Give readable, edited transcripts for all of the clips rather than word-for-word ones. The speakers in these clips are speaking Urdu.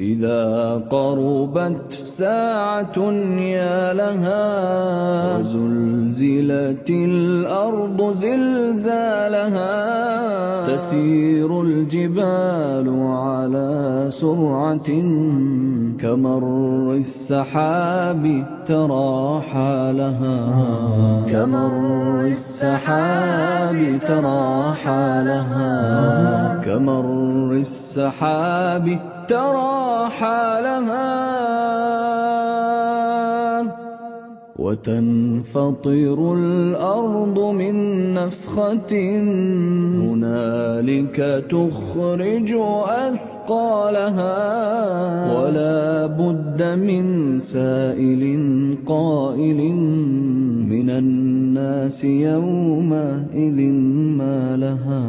إذا قربت ساعة يا لها وزلزلت الأرض زلزالها تسير الجبال على سرعة كمر السحاب ترى حالها كمر السحاب ترى حالها كمر السحاب ترى حالها وتنفطر الأرض من نفخة هنالك تخرج أثقالها ولا بد من سائل قائل من الناس يومئذ ما لها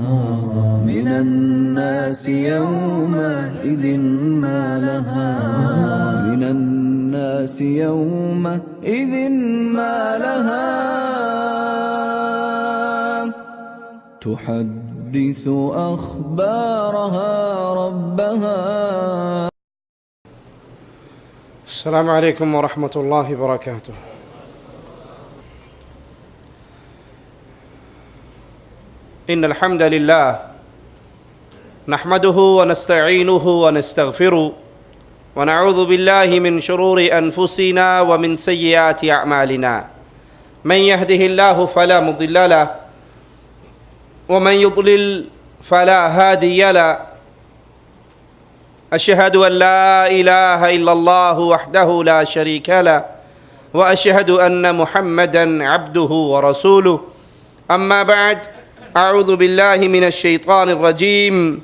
من الناس يومئذ ما لها من الناس يومئذ ما لها تحدث أخبارها ربها. السلام عليكم ورحمة الله وبركاته. إن الحمد لله نحمده ونستعينه ونستغفره ونعوذ بالله من شرور أنفسنا ومن سيئات أعمالنا من يهده الله فلا مضل له ومن يضلل فلا هادي له أشهد أن لا إله إلا الله وحده لا شريك له وأشهد أن محمدًا عبده ورسوله أما بعد أعوذ بالله من الشيطان الرجيم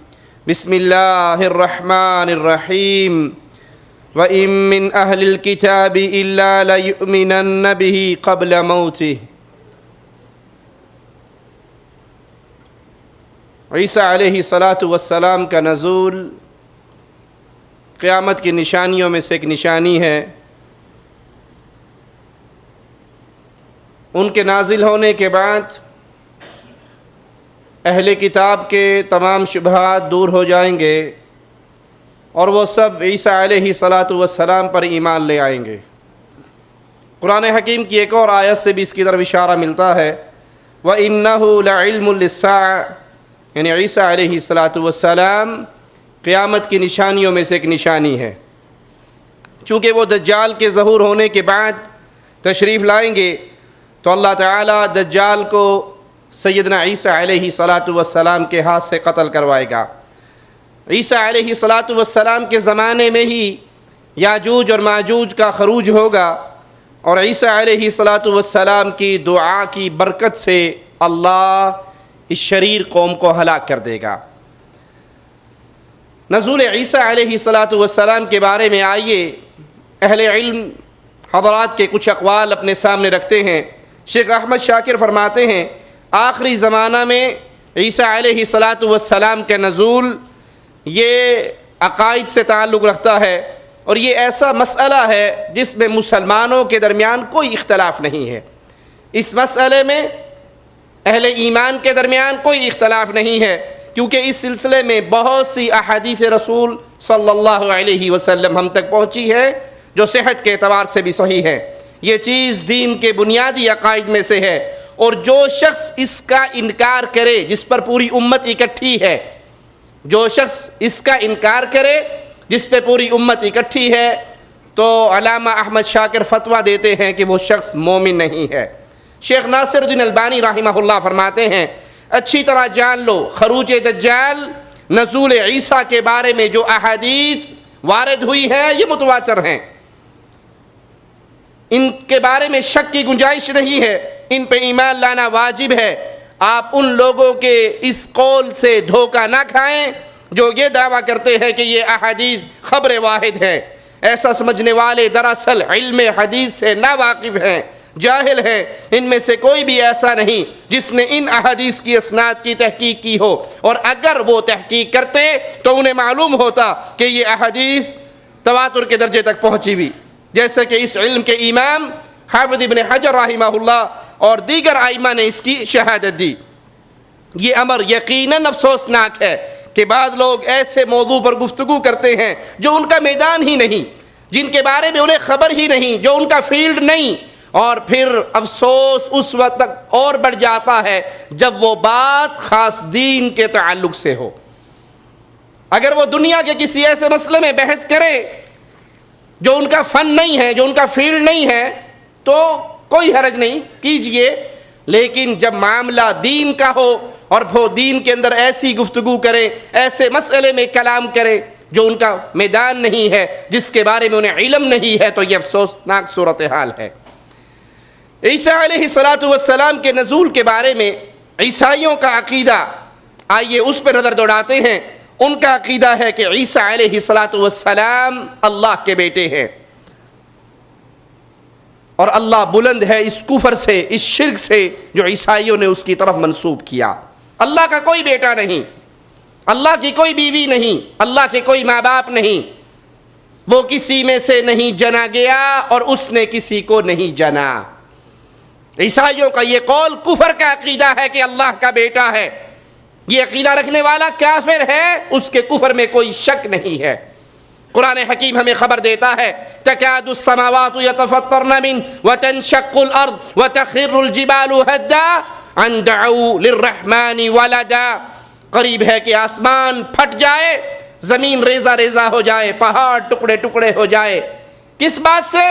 بسم الله الرحمن الرحيم وإن من أهل الكتاب إلا ليؤمنن به قبل موته. عیسیٰ علیہ الصلاۃ والسلام کا نزول قیامت کی نشانیوں میں سے ایک نشانی ہے. ان کے نازل ہونے کے بعد اہل کتاب کے تمام شبہات دور ہو جائیں گے اور وہ سب عیسیٰ علیہ الصلاۃ والسلام پر ایمان لے آئیں گے. قرآن حکیم کی ایک اور آیت سے بھی اس کی طرف اشارہ ملتا ہے وَإِنَّهُ لَعِلْمٌ لِلسَّاعَةِ، یعنی عیسیٰ علیہ الصلاۃ والسلام قیامت کی نشانیوں میں سے ایک نشانی ہے. چونکہ وہ دجال کے ظہور ہونے کے بعد تشریف لائیں گے تو اللہ تعالیٰ دجال کو سیدنا عیسیٰ علیہ الصلاۃ والسلام کے ہاتھ سے قتل کروائے گا. عیسیٰ علیہ الصلاۃ والسلام کے زمانے میں ہی یاجوج اور ماجوج کا خروج ہوگا اور عیسیٰ علیہ الصلاۃ والسلام کی دعا کی برکت سے اللہ اس شریر قوم کو ہلاک کر دے گا. نزول عیسیٰ علیہ الصلاۃ والسلام کے بارے میں آئیے اہل علم حضرات کے کچھ اقوال اپنے سامنے رکھتے ہیں. شیخ احمد شاکر فرماتے ہیں آخری زمانہ میں عیسیٰ علیہ الصلاۃ والسلام کا نزول یہ عقائد سے تعلق رکھتا ہے اور یہ ایسا مسئلہ ہے جس میں مسلمانوں کے درمیان کوئی اختلاف نہیں ہے. اس مسئلے میں اہل ایمان کے درمیان کوئی اختلاف نہیں ہے کیونکہ اس سلسلے میں بہت سی احادیث رسول صلی اللہ علیہ وسلم ہم تک پہنچی ہے جو صحت کے اعتبار سے بھی صحیح ہے. یہ چیز دین کے بنیادی عقائد میں سے ہے اور جو شخص اس کا انکار کرے جس پر پوری امت اکٹھی ہے، جو شخص اس کا انکار کرے جس پہ پوری امت اکٹھی ہے تو علامہ احمد شاکر فتویٰ دیتے ہیں کہ وہ شخص مومن نہیں ہے. شیخ ناصر الدین البانی رحمہ اللہ فرماتے ہیں اچھی طرح جان لو خروج دجال نزول عیسیٰ کے بارے میں جو احادیث وارد ہوئی ہیں یہ متواتر ہیں، ان کے بارے میں شک کی گنجائش نہیں ہے، ان پہ ایمان لانا واجب ہے. آپ ان لوگوں کے اس قول سے دھوکہ نہ کھائیں جو یہ دعویٰ کرتے ہیں کہ یہ احادیث خبر واحد ہیں. ایسا سمجھنے والے دراصل علم حدیث سے ناواقف ہیں، جاہل ہیں. ان میں سے کوئی بھی ایسا نہیں جس نے ان احادیث کی اسناد کی تحقیق کی ہو، اور اگر وہ تحقیق کرتے تو انہیں معلوم ہوتا کہ یہ احادیث تواتر کے درجے تک پہنچی ہوئی. جیسے کہ اس علم کے امام حافظ ابن حجر رحمہ اللہ اور دیگر ائمہ نے اس کی شہادت دی. یہ امر یقیناً افسوسناک ہے کہ بعض لوگ ایسے موضوع پر گفتگو کرتے ہیں جو ان کا میدان ہی نہیں، جن کے بارے میں انہیں خبر ہی نہیں، جو ان کا فیلڈ نہیں، اور پھر افسوس اس وقت تک اور بڑھ جاتا ہے جب وہ بات خاص دین کے تعلق سے ہو۔ اگر وہ دنیا کے کسی ایسے مسئلے میں بحث کرے جو ان کا فن نہیں ہے، جو ان کا فیلڈ نہیں ہے، تو کوئی حرج نہیں، کیجئے، لیکن جب معاملہ دین کا ہو اور وہ دین کے اندر ایسی گفتگو کریں، ایسے مسئلے میں کلام کریں جو ان کا میدان نہیں ہے، جس کے بارے میں انہیں علم نہیں ہے، تو یہ افسوسناک صورتحال ہے۔ عیسیٰ علیہ السلام کے نزول کے بارے میں عیسائیوں کا عقیدہ، آئیے اس پہ نظر دوڑاتے ہیں۔ ان کا عقیدہ ہے کہ عیسیٰ علیہ السلام اللہ کے بیٹے ہیں، اور اللہ بلند ہے اس کفر سے، اس شرک سے جو عیسائیوں نے اس کی طرف منسوب کیا۔ اللہ کا کوئی بیٹا نہیں، اللہ کی کوئی بیوی نہیں، اللہ کے کوئی ماں باپ نہیں، وہ کسی میں سے نہیں جنا گیا اور اس نے کسی کو نہیں جنا۔ عیسائیوں کا یہ قول کفر کا عقیدہ ہے کہ اللہ کا بیٹا ہے، یہ عقیدہ رکھنے والا کافر ہے، اس کے کفر میں کوئی شک نہیں ہے۔ قرآن حکیم ہمیں خبر دیتا ہے تکاد السماوات یتفطرن من وتنشق الارض وتخر الجبال هدا ان دعوا للرحمن ولدا، قریب ہے کہ آسمان پھٹ جائے، زمین ریزہ ریزہ ہو جائے، پہاڑ ٹکڑے ٹکڑے ہو جائے۔ کس بات سے؟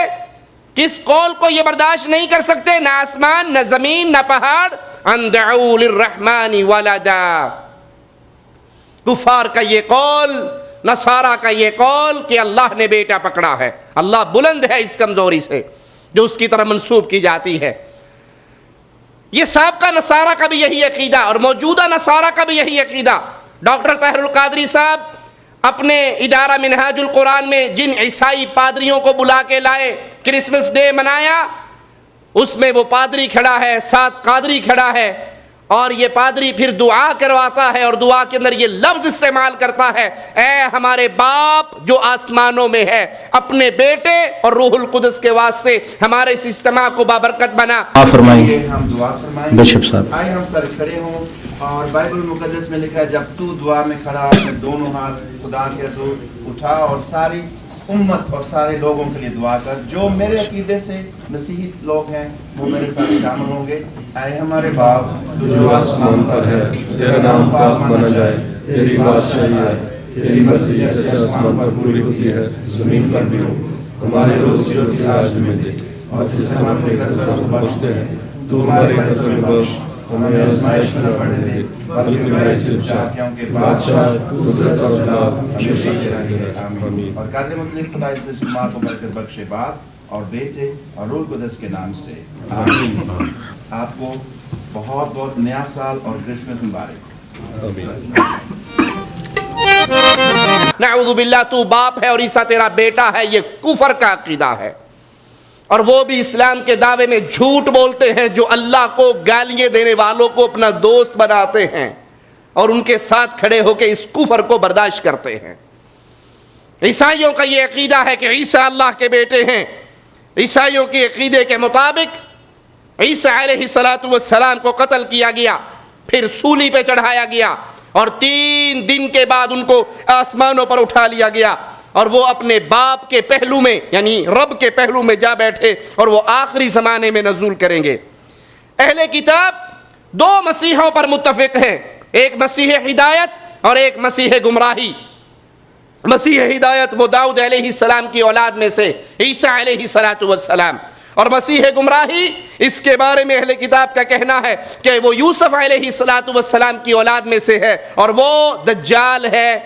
کس قول کو یہ برداشت نہیں کر سکتے؟ نہ آسمان، نہ زمین، نہ پہاڑ، ان دعوا للرحمن ولدا۔ کفار کا یہ قول، نصارہ کا یہ قول کہ اللہ نے بیٹا پکڑا ہے، اللہ بلند ہے اس کمزوری سے جو اس کی طرف منسوب کی جاتی ہے۔ یہ سابقہ نصارہ کا بھی یہی عقیدہ اور موجودہ نصارہ کا بھی یہی عقیدہ۔ ڈاکٹر طاہر القادری صاحب اپنے ادارہ منہاج القرآن میں جن عیسائی پادریوں کو بلا کے لائے، کرسمس ڈے منایا، اس میں وہ پادری کھڑا ہے، ساتھ قادری کھڑا ہے، اور یہ پادری پھر دعا کرواتا ہے اور دعا کے اندر یہ لفظ استعمال کرتا ہے، اے ہمارے باپ جو آسمانوں میں ہے، اپنے بیٹے اور روح القدس کے واسطے ہمارے اس اجتماع کو بابرکت بنا۔ آپ فرمائیں گے، ہم دعا فرمائیں۔ بشپ صاحب آئے ہم سر کھڑے ہوں، اور بائبل مقدس میں لکھا ہے جب تو دعا میں کھڑا اپنے دونوں ہاتھ خدا کے حضور اٹھا اور ساری امت اور سارے لوگوں کے لیے دعا کر، جو میرے عقیدے سے مسیحی لوگ ہیں وہ میرے ساتھ شامل ہوں گے۔ اے ہمارے باپ جو آسمان پر ہے، تیرا نام پاک مانا جائے، تیری بادشاہی آئے، تیری مرضی جیسے آسمان پر پوری ہوتی ہے زمین پر بھی ہو۔ ہماری روز کی روٹی آج ہمیں دے، اور جس ہم اپنے قرضوں کو بخشتے ہیں تو ہماری قرضوں میں بخش، ہمیں آزمائش میں نہ پڑنے دے بلکہ برائی سے بچا، کیونکہ بادشاہ، قدرت اور جلال ہمیشہ تیرا ہی ہے، آمین۔ اور قادر مطلق خدا اس جمعہ کو برکت بخشے، باپ اور بیٹے اور روح القدس کے نام سے، آمین۔ آپ کو بہت بہت نیا سال اور کرسمس مبارک۔ نعوذ باللہ، تو باپ ہے اور عیسیٰ تیرا بیٹا ہے، یہ کفر کا عقیدہ ہے، اور وہ بھی اسلام کے دعوے میں جھوٹ بولتے ہیں، جو اللہ کو گالیاں دینے والوں کو اپنا دوست بناتے ہیں اور ان کے ساتھ کھڑے ہو کے اس کفر کو برداشت کرتے ہیں۔ عیسائیوں کا یہ عقیدہ ہے کہ عیسیٰ اللہ کے بیٹے ہیں۔ عیسائیوں کے عقیدے کے مطابق عیسیٰ علیہ السلام کو قتل کیا گیا، پھر سولی پہ چڑھایا گیا، اور 3 دن کے بعد ان کو آسمانوں پر اٹھا لیا گیا، اور وہ اپنے باپ کے پہلو میں یعنی رب کے پہلو میں جا بیٹھے، اور وہ آخری زمانے میں نزول کریں گے۔ اہل کتاب 2 مسیحوں پر متفق ہیں، ایک مسیح ہدایت اور ایک مسیح گمراہی۔ مسیح ہدایت وہ داؤد علیہ السلام کی اولاد میں سے عیسیٰ علیہ السلام، اور مسیح گمراہی اس کے بارے میں اہل کتاب کا کہنا ہے کہ وہ یوسف علیہ السلام کی اولاد میں سے ہے، اور وہ دجال ہے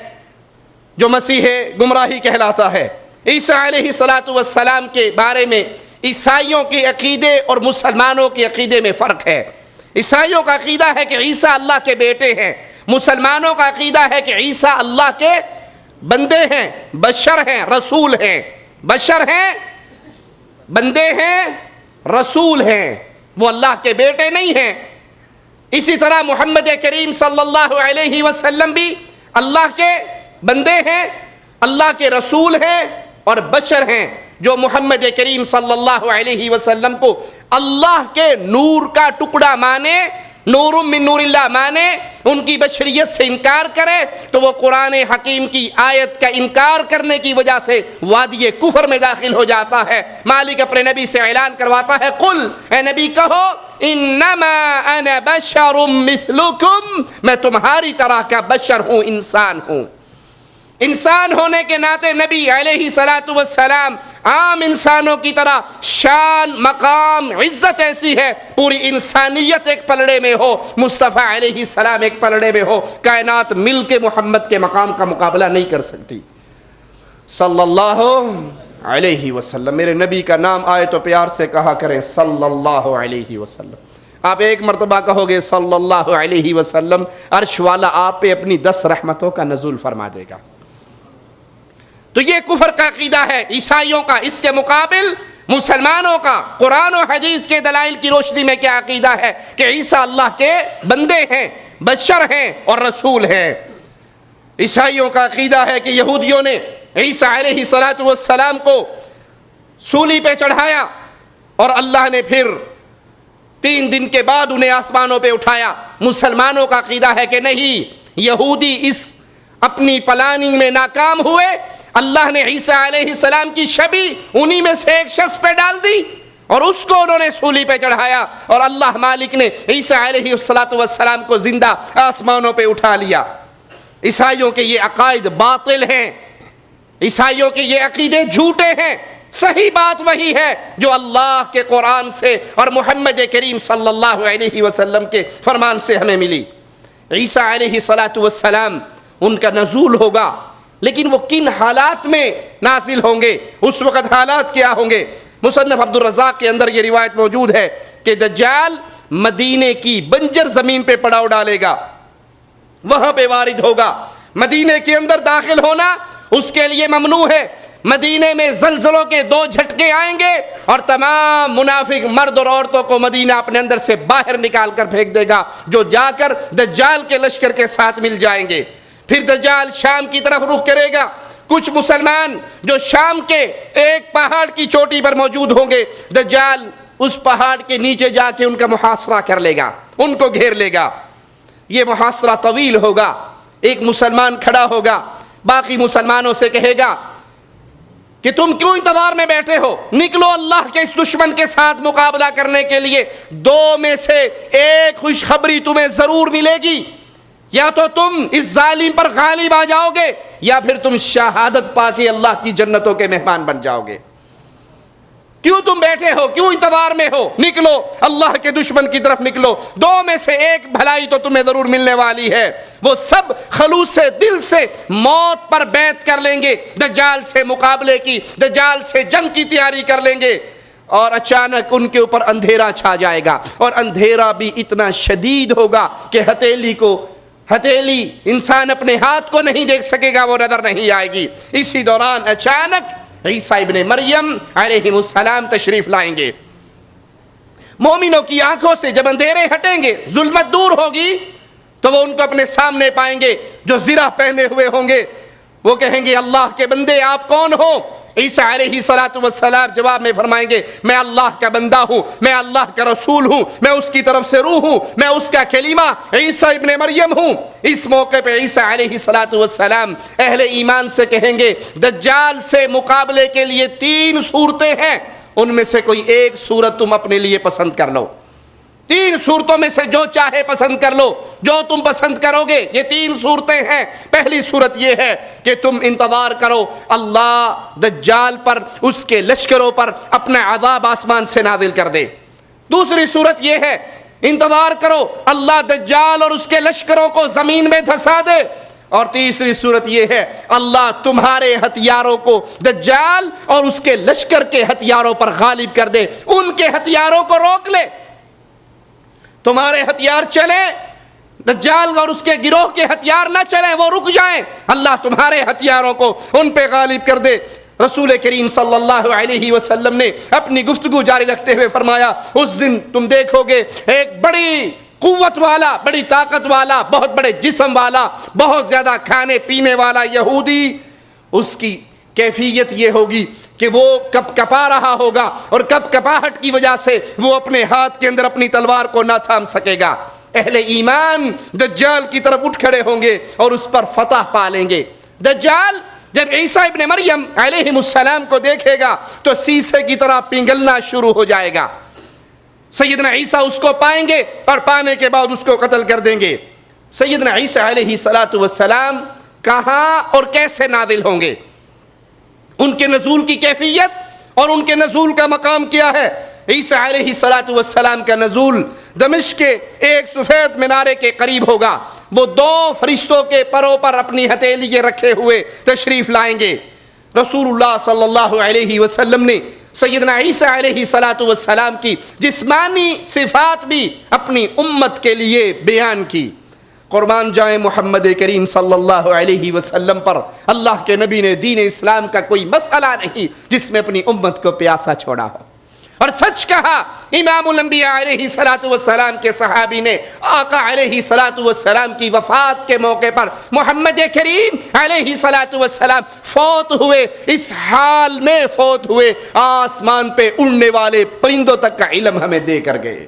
جو مسیح گمراہی کہلاتا ہے۔ عیسیٰ علیہ السلام کے بارے میں عیسائیوں کے عقیدے اور مسلمانوں کے عقیدے میں فرق ہے۔ عیسائیوں کا عقیدہ ہے کہ عیسیٰ اللہ کے بیٹے ہیں، مسلمانوں کا عقیدہ ہے کہ عیسیٰ اللہ کے بندے ہیں، بشر ہیں، رسول ہیں۔ بشر ہیں، بندے ہیں، رسول ہیں، وہ اللہ کے بیٹے نہیں ہیں۔ اسی طرح محمد کریم صلی اللہ علیہ وسلم بھی اللہ کے بندے ہیں، اللہ کے رسول ہیں اور بشر ہیں، جو محمد کریم صلی اللہ علیہ وسلم کو اللہ کے نور کا ٹکڑا مانے، نور من نور اللہ مانے ان کی بشریت سے انکار کرے تو وہ قرآن حکیم کی آیت کا انکار کرنے کی وجہ سے وادی کفر میں داخل ہو جاتا ہے۔ مالک اپنے نبی سے اعلان کرواتا ہے، قل اے نبی کہو انما انا بشر مثلکم، میں تمہاری طرح کا بشر ہوں، انسان ہوں۔ انسان ہونے کے ناطے نبی علیہ السلام عام انسانوں کی طرح شان، مقام، عزت ایسی ہے، پوری انسانیت ایک پلڑے میں ہو، مصطفیٰ علیہ السلام ایک پلڑے میں ہو، کائنات مل کے محمد کے مقام کا مقابلہ نہیں کر سکتی صلی اللہ علیہ وسلم۔ میرے نبی کا نام آئے تو پیار سے کہا کریں صلی اللہ علیہ وسلم۔ آپ ایک مرتبہ کہو گے صلی اللہ علیہ وسلم، عرش والا آپ پہ اپنی 10 رحمتوں کا نزول فرما دے گا۔ تو یہ کفر کا عقیدہ ہے عیسائیوں کا۔ اس کے مقابل مسلمانوں کا قرآن و حدیث کے دلائل کی روشنی میں کیا عقیدہ ہے کہ عیسیٰ اللہ کے بندے ہیں، بشر ہیں اور رسول ہیں۔ عیسائیوں کا عقیدہ ہے کہ یہودیوں نے عیسیٰ علیہ السلام کو سولی پہ چڑھایا اور اللہ نے پھر 3 دن کے بعد انہیں آسمانوں پہ اٹھایا۔ مسلمانوں کا عقیدہ ہے کہ نہیں، یہودی اس اپنی پلاننگ میں ناکام ہوئے، اللہ نے عیسیٰ علیہ السلام کی شبیہ انہی میں سے ایک شخص پہ ڈال دی اور اس کو انہوں نے سولی پہ چڑھایا، اور اللہ مالک نے عیسیٰ علیہ السلام کو زندہ آسمانوں پہ اٹھا لیا۔ عیسائیوں کے یہ عقائد باطل ہیں، عیسائیوں کے یہ عقیدے جھوٹے ہیں۔ صحیح بات وہی ہے جو اللہ کے قرآن سے اور محمد کریم صلی اللہ علیہ وسلم کے فرمان سے ہمیں ملی۔ عیسیٰ علیہ السلام ان کا نزول ہوگا، لیکن وہ کن حالات میں نازل ہوں گے، اس وقت حالات کیا ہوں گے؟ مصنف عبد الرزاق کے اندر یہ روایت موجود ہے کہ دجال مدینے کی بنجر زمین پہ پڑاؤ ڈالے گا، وہاں پہ وارد ہوگا۔ مدینے کے اندر داخل ہونا اس کے لیے ممنوع ہے۔ مدینے میں زلزلوں کے 2 جھٹکے آئیں گے اور تمام منافق مرد اور عورتوں کو مدینہ اپنے اندر سے باہر نکال کر پھینک دے گا، جو جا کر دجال کے لشکر کے ساتھ مل جائیں گے۔ پھر دجال شام کی طرف رخ کرے گا۔ کچھ مسلمان جو شام کے ایک پہاڑ کی چوٹی پر موجود ہوں گے، دجال اس پہاڑ کے نیچے جا کے ان کا محاصرہ کر لے گا، ان کو گھیر لے گا۔ یہ محاصرہ طویل ہوگا۔ ایک مسلمان کھڑا ہوگا، باقی مسلمانوں سے کہے گا کہ تم کیوں انتظار میں بیٹھے ہو، نکلو اللہ کے اس دشمن کے ساتھ مقابلہ کرنے کے لیے۔ 2 میں سے ایک خوشخبری تمہیں ضرور ملے گی، یا تو تم اس ظالم پر غالب آ جاؤ گے یا پھر تم شہادت پا کے اللہ کی جنتوں کے مہمان بن جاؤ گے۔ کیوں تم بیٹھے ہو، کیوں انتظار میں ہو، نکلو اللہ کے دشمن کی طرف نکلو۔ 2 میں سے ایک بھلائی تو تمہیں ضرور ملنے والی ہے۔ وہ سب خلوص سے دل سے موت پر بیعت کر لیں گے، دجال سے مقابلے کی، دجال سے جنگ کی تیاری کر لیں گے، اور اچانک ان کے اوپر اندھیرا چھا جائے گا، اور اندھیرا بھی اتنا شدید ہوگا کہ ہتھیلی انسان اپنے ہاتھ کو نہیں دیکھ سکے گا، وہ نظر نہیں آئے گی۔ اسی دوران اچانک عیسیٰ ابن مریم علیہ السلام تشریف لائیں گے۔ مومنوں کی آنکھوں سے جب اندھیرے ہٹیں گے، ظلمت دور ہوگی، تو وہ ان کو اپنے سامنے پائیں گے۔ جو زرہ پہنے ہوئے ہوں گے وہ کہیں گے اللہ کے بندے آپ کون ہو؟ عیسیٰ علیہ السلام جواب میں فرمائیں گے میں اللہ کا بندہ ہوں، میں اللہ کا رسول ہوں، میں اس کی طرف سے روح ہوں، میں اس کا کلمہ عیسیٰ ابن مریم ہوں۔ اس موقع پہ عیسیٰ علیہ السلام اہل ایمان سے کہیں گے دجال سے مقابلے کے لیے 3 صورتیں ہیں، ان میں سے کوئی ایک صورت تم اپنے لیے پسند کر لو۔ 3 صورتوں میں سے جو چاہے پسند کر لو، جو تم پسند کرو گے۔ یہ 3 صورتیں ہیں۔ پہلی صورت یہ ہے کہ تم انتظار کرو اللہ دجال پر، اس کے لشکروں پر اپنا عذاب آسمان سے نازل کر دے۔ دوسری صورت یہ ہے انتظار کرو اللہ دجال اور اس کے لشکروں کو زمین میں دھسا دے۔ اور تیسری صورت یہ ہے اللہ تمہارے ہتھیاروں کو دجال اور اس کے لشکر کے ہتھیاروں پر غالب کر دے، ان کے ہتھیاروں کو روک لے۔ تمہارے ہتھیار چلیں، دجال اور اس کے گروہ کے ہتھیار نہ چلیں، وہ رک جائیں، اللہ تمہارے ہتھیاروں کو ان پہ غالب کر دے۔ رسول کریم صلی اللہ علیہ وسلم نے اپنی گفتگو جاری رکھتے ہوئے فرمایا اس دن تم دیکھو گے ایک بڑی قوت والا، بڑی طاقت والا، بہت بڑے جسم والا، بہت زیادہ کھانے پینے والا یہودی، اس کی کیفیت یہ ہوگی کہ وہ کپ کپا رہا ہوگا، اور کپ کپاہٹ کی وجہ سے وہ اپنے ہاتھ کے اندر اپنی تلوار کو نہ تھام سکے گا۔ اہل ایمان دجال کی طرف اٹھ کھڑے ہوں گے اور اس پر فتح پا لیں گے۔ دجال جب عیسیٰ ابن مریم علیہ السلام کو دیکھے گا تو سیسے کی طرح پنگھلنا شروع ہو جائے گا۔ سیدنا عیسیٰ اس کو پائیں گے اور پانے کے بعد اس کو قتل کر دیں گے۔ سیدنا عیسیٰ علیہ السلام کہاں اور کیسے نازل ہوں گے؟ ان کے نزول کی کیفیت اور ان کے نزول کا مقام کیا ہے؟ عیسیٰ علیہ السلام کا نزول دمشق کے ایک سفید مینارے کے قریب ہوگا۔ وہ 2 فرشتوں کے پروں پر اپنی ہتھیلی رکھے ہوئے تشریف لائیں گے۔ رسول اللہ صلی اللہ علیہ وسلم نے سیدنا عیسیٰ علیہ السلام کی جسمانی صفات بھی اپنی امت کے لیے بیان کی۔ قربان جائیں محمد کریم صلی اللہ علیہ وسلم پر، اللہ کے نبی نے دین اسلام کا کوئی مسئلہ نہیں جس میں اپنی امت کو پیاسا چھوڑا ہو۔ اور سچ کہا امام الانبیاء علیہ السلام کے صحابی نے آقا علیہ السلام کی وفات کے موقع پر محمد کریم علیہ السلام فوت ہوئے، اس حال میں فوت ہوئے آسمان پہ اڑنے والے پرندوں تک کا علم ہمیں دے کر گئے۔